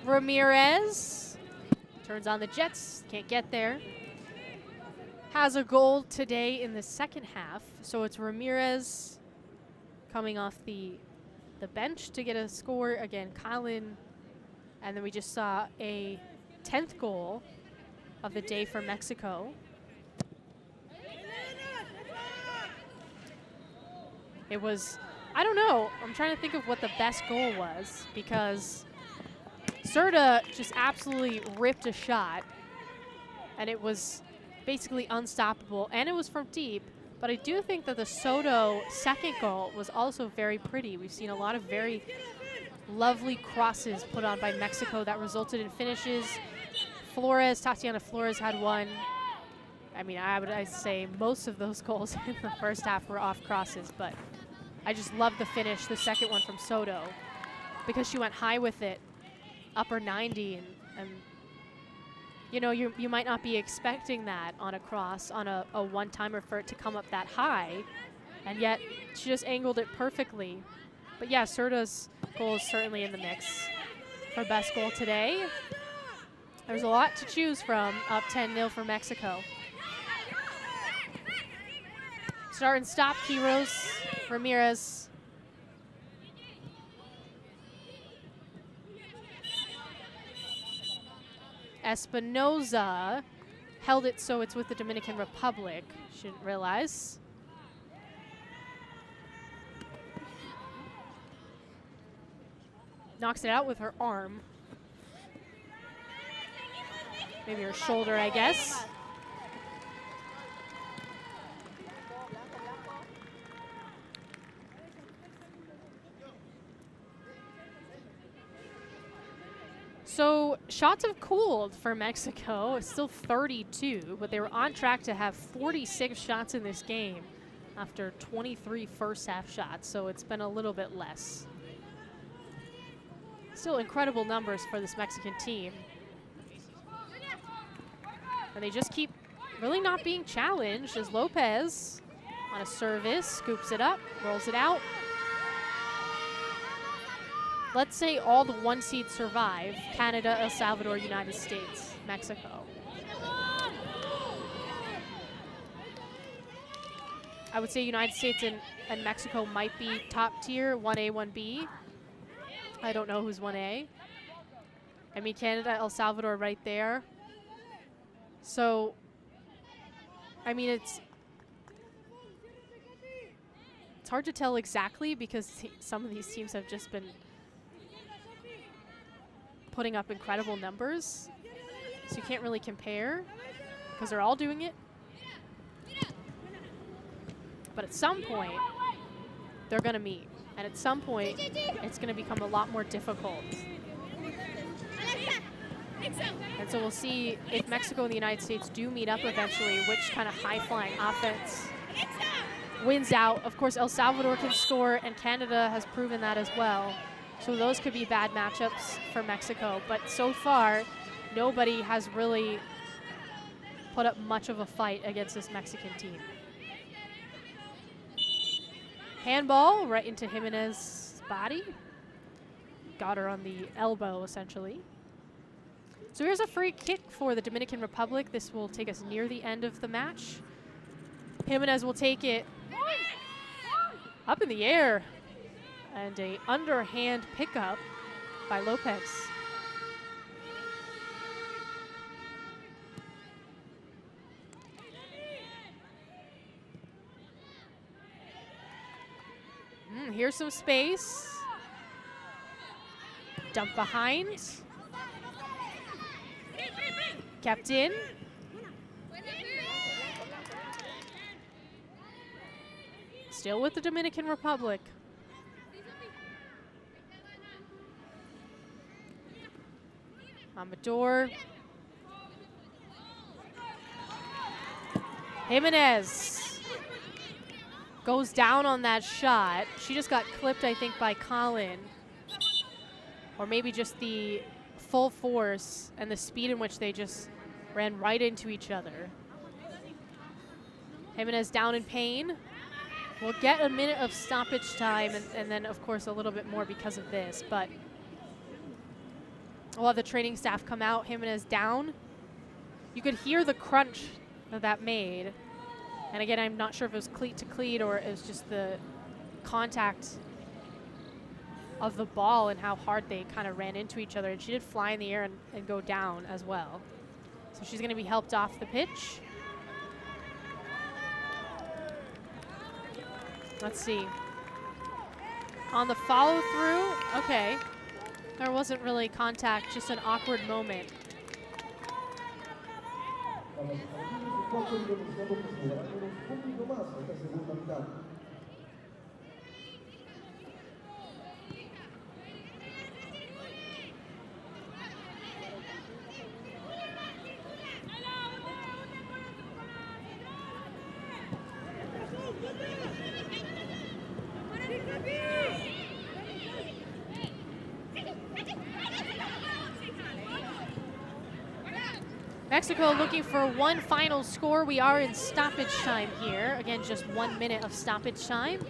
Ramirez turns on the Jets, can't get there. Has a goal today in the second half, so it's Ramirez coming off the bench to get a score. Again, Colin, and then we just saw a 10th goal of the day for Mexico. It was, I don't know, I'm trying to think of what the best goal was, because Serta just absolutely ripped a shot, and it was basically unstoppable, and it was from deep. But I do think that the Soto second goal was also very pretty. We've seen a lot of very lovely crosses put on by Mexico that resulted in finishes. Tatiana Flores had one. I mean, I'd say most of those goals in the first half were off crosses, but I just love the finish, the second one from Soto, because she went high with it, upper 90, and you know, you might not be expecting that on a cross, on a one-timer, for it to come up that high, and yet she just angled it perfectly. But yeah, Serta's goal is certainly in the mix for best goal today. There's a lot to choose from, up 10-0 for Mexico. Start and stop, Quiros, Ramirez. Espinoza held it, so it's with the Dominican Republic. Shouldn't realize. Knocks it out with her arm. Maybe her shoulder, I guess. So shots have cooled for Mexico. It's still 32, but they were on track to have 46 shots in this game after 23 first half shots, so it's been a little bit less. Still incredible numbers for this Mexican team. And they just keep really not being challenged as Lopez on a service scoops it up, rolls it out. Let's say all the one seeds survive: Canada, El Salvador, United States, Mexico. I would say United States and Mexico might be top tier, 1A, 1B. I don't know who's 1A. I mean, Canada, El Salvador right there. So, I mean, it's hard to tell exactly, because some of these teams have just been putting up incredible numbers, so you can't really compare because they're all doing it. But at some point, they're going to meet, and at some point, it's going to become a lot more difficult. And so we'll see if Mexico and the United States do meet up eventually, which kind of high-flying offense wins out. Of course, El Salvador can score, and Canada has proven that as well. So those could be bad matchups for Mexico. But so far, nobody has really put up much of a fight against this Mexican team. Handball right into Jimenez's body. Got her on the elbow, essentially. So here's a free kick for the Dominican Republic. This will take us near the end of the match. Jimenez will take it up in the air. And a underhand pickup by Lopez. Here's some space. Dump behind. Kept in. Still with the Dominican Republic. Amador. Jimenez goes down on that shot. She just got clipped, I think, by Colin. Or maybe just the full force and the speed in which they just ran right into each other. Jimenez down in pain. We'll get a minute of stoppage time, and then, of course, a little bit more because of this. But We'll have the training staff come out, Jimenez down. You could hear the crunch that made. And again, I'm not sure if it was cleat to cleat or it was just the contact of the ball and how hard they kind of ran into each other. And she did fly in the air and go down as well. So she's going to be helped off the pitch. Let's see. On the follow through, okay. There wasn't really contact, just an awkward moment. Mexico looking for one final score. We are in stoppage time here. Again, just 1 minute of stoppage time.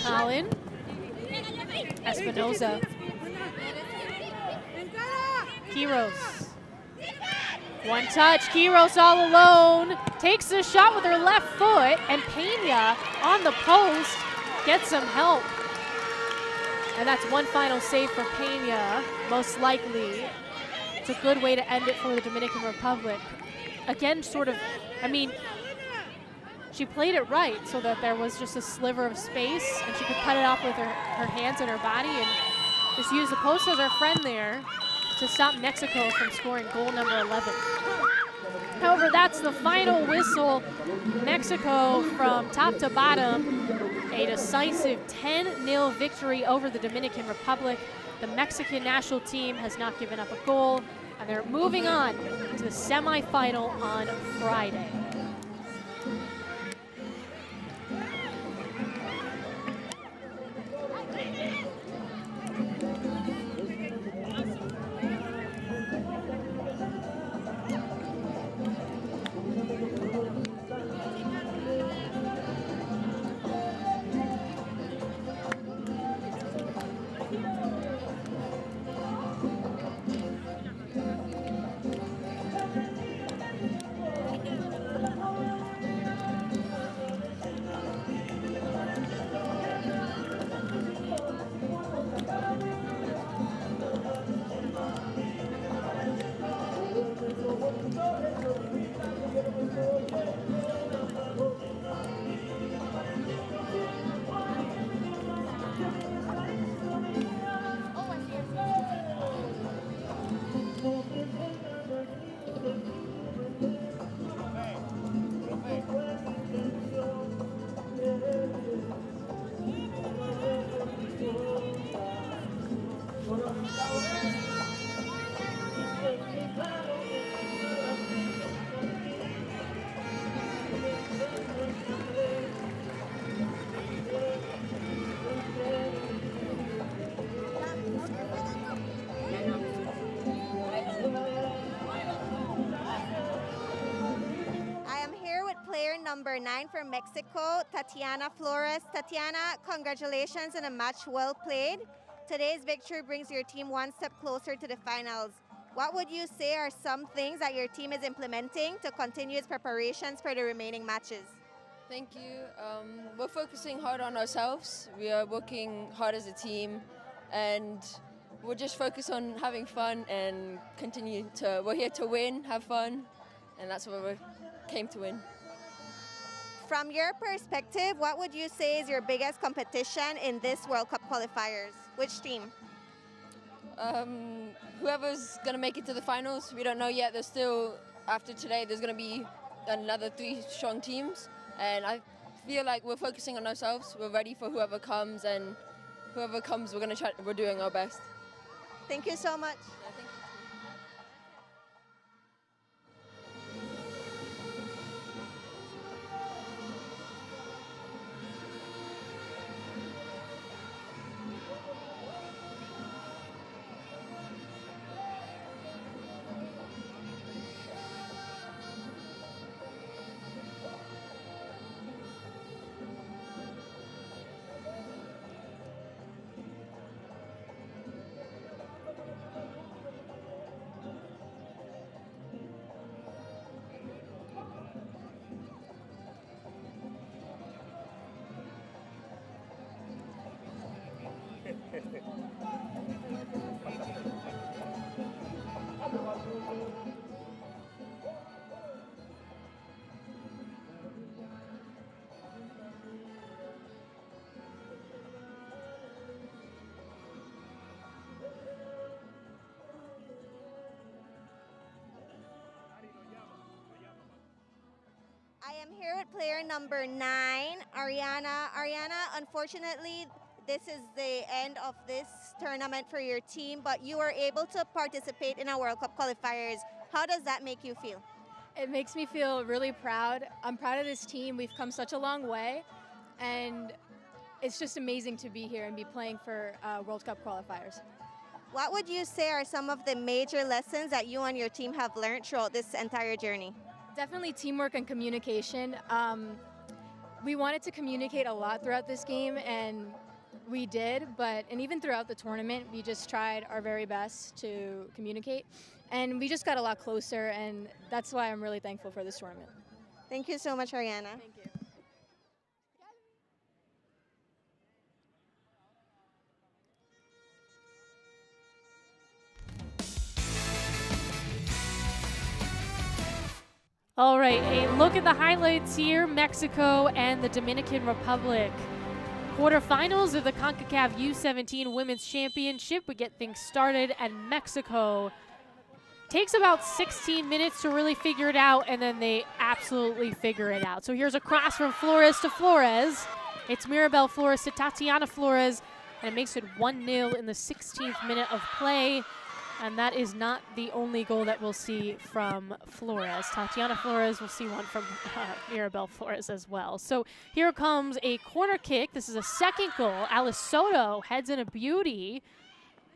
Colin. Espinoza. Quiros. One touch. Quiros all alone. Takes the shot with her left foot. And Pena on the post gets some help. And that's one final save for Pena, most likely. It's a good way to end it for the Dominican Republic. Again, sort of, I mean, she played it right so that there was just a sliver of space and she could cut it off with her hands and her body and just use the post as her friend there to stop Mexico from scoring goal number 11. However, that's the final whistle. Mexico from top to bottom, a decisive 10-0 victory over the Dominican Republic. The Mexican national team has not given up a goal, and they're moving on to the semifinal on Friday. Number 9 for Mexico, Tatiana Flores. Tatiana, congratulations on a match well played. Today's victory brings your team one step closer to the finals. What would you say are some things that your team is implementing to continue its preparations for the remaining matches? Thank you. We're focusing hard on ourselves. We are working hard as a team, and we're just focused on having fun and we're here to win, have fun, and that's what we came to win. From your perspective, what would you say is your biggest competition in this World Cup qualifiers? Which team? Whoever's going to make it to the finals. We don't know yet. There's still, after today, there's going to be another 3 strong teams. And I feel like we're focusing on ourselves. We're ready for whoever comes, and whoever comes, we're doing our best. Thank you so much. Yeah, thank you. I am here with player number 9, Ariana. Ariana, unfortunately, this is the end of this tournament for your team, but you were able to participate in our World Cup qualifiers. How does that make you feel? It makes me feel really proud. I'm proud of this team. We've come such a long way, and it's just amazing to be here and be playing for World Cup qualifiers. What would you say are some of the major lessons that you and your team have learned throughout this entire journey? Definitely teamwork and communication. We wanted to communicate a lot throughout this game, and we did, and even throughout the tournament, we just tried our very best to communicate, and we just got a lot closer, and that's why I'm really thankful for this tournament. Thank you so much, Ariana. Thank you. All right, a look at the highlights here. Mexico and the Dominican Republic. Quarterfinals of the Concacaf U-17 Women's Championship. We get things started, and Mexico takes about 16 minutes to really figure it out, and then they absolutely figure it out. So here's a cross from Flores to Flores. It's Mirabel Flores to Tatiana Flores, and it makes it 1-0 in the 16th minute of play. And that is not the only goal that we'll see from Flores. Tatiana Flores will see one from Mirabel Flores as well. So here comes a corner kick. This is a second goal. Alice Soto heads in a beauty.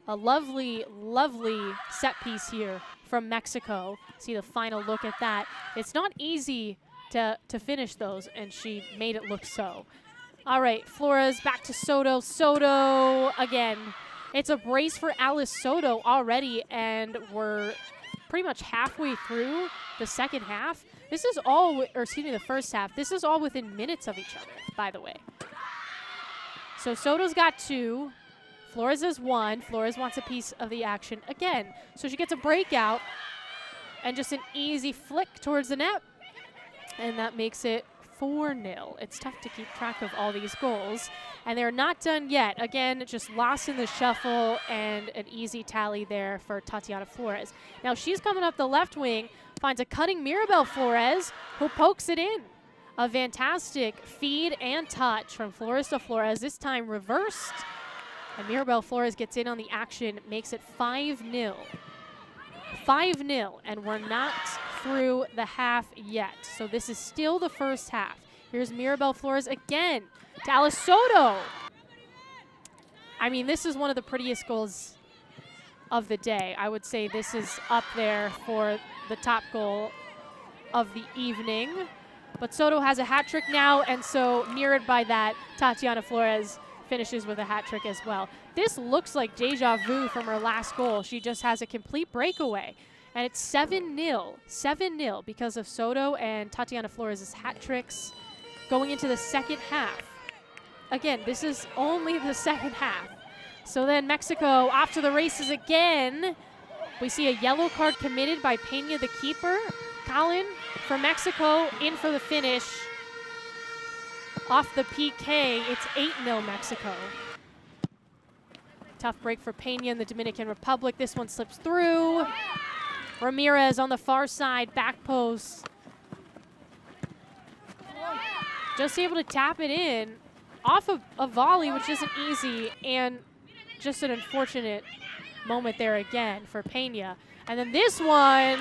A lovely, lovely set piece here from Mexico. See the final look at that. It's not easy to finish those, and she made it look so. All right, Flores back to Soto. Soto again. It's a brace for Alice Soto already, and we're pretty much halfway through the second half. This is all, or excuse me, the first half. This is all within minutes of each other, by the way. So Soto's got 2. Flores has 1. Flores wants a piece of the action again. So she gets a breakout and just an easy flick towards the net, and that makes it 4-0. It's tough to keep track of all these goals. And they're not done yet. Again, just lost in the shuffle, and an easy tally there for Tatiana Flores. Now she's coming up the left wing, finds a cutting Mirabel Flores, who pokes it in. A fantastic feed and touch from Flores to Flores, this time reversed. And Mirabel Flores gets in on the action, makes it 5-0. 5-0, and we're not through the half yet. So this is still the first half. Here's Mirabel Flores again to Alice Soto. I mean, this is one of the prettiest goals of the day. I would say this is up there for the top goal of the evening. But Soto has a hat trick now, and so mirrored by that, Tatiana Flores finishes with a hat trick as well. This looks like deja vu from her last goal. She just has a complete breakaway. And it's 7-0. 7-0 because of Soto and Tatiana Flores' hat tricks going into the second half. Again, this is only the second half. So then Mexico off to the races again. We see a yellow card committed by Peña, the keeper. Colin from Mexico in for the finish. Off the PK, it's 8-0 Mexico. Tough break for Peña in the Dominican Republic. This one slips through. Ramirez on the far side, back post. Just able to tap it in off of a volley, which isn't easy, and just an unfortunate moment there again for Peña. And then this one,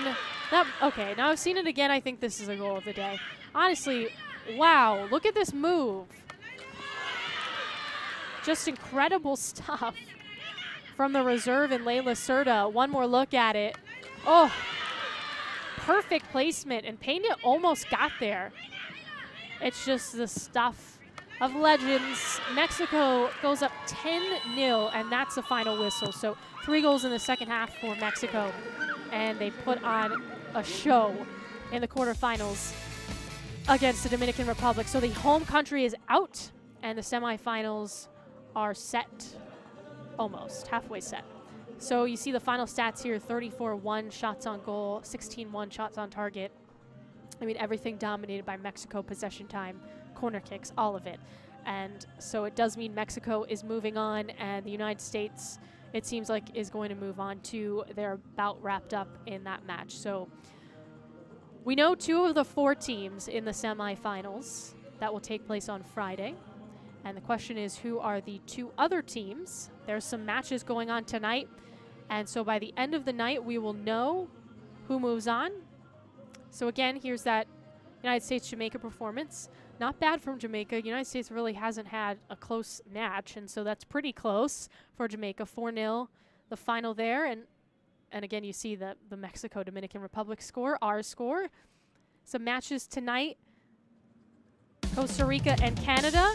okay, now I've seen it again. I think this is a goal of the day. Honestly, wow, look at this move. Just incredible stuff from the reserve in Leila Cerda. One more look at it. Oh, perfect placement, and Peña almost got there. It's just the stuff of legends. Mexico goes up 10-0, and that's the final whistle. So 3 goals in the second half for Mexico, and they put on a show in the quarterfinals against the Dominican Republic. So the home country is out, and the semifinals are set. almost halfway set. So you see the final stats here: 34-1 shots on goal, 16-1 shots on target. I mean, everything dominated by Mexico, possession time, corner kicks, all of it. And so it does mean Mexico is moving on, and the United States, it seems like, is going to move on to their bout wrapped up in that match. So we know 2 of the 4 teams in the semifinals. That will take place on Friday. And the question is, who are the 2 other teams? There's some matches going on tonight. And so by the end of the night, we will know who moves on. So again, here's that United States-Jamaica performance. Not bad from Jamaica. United States really hasn't had a close match, and so that's pretty close for Jamaica. 4-0, the final there. And again, you see the Mexico-Dominican Republic score, our score. Some matches tonight. Costa Rica and Canada.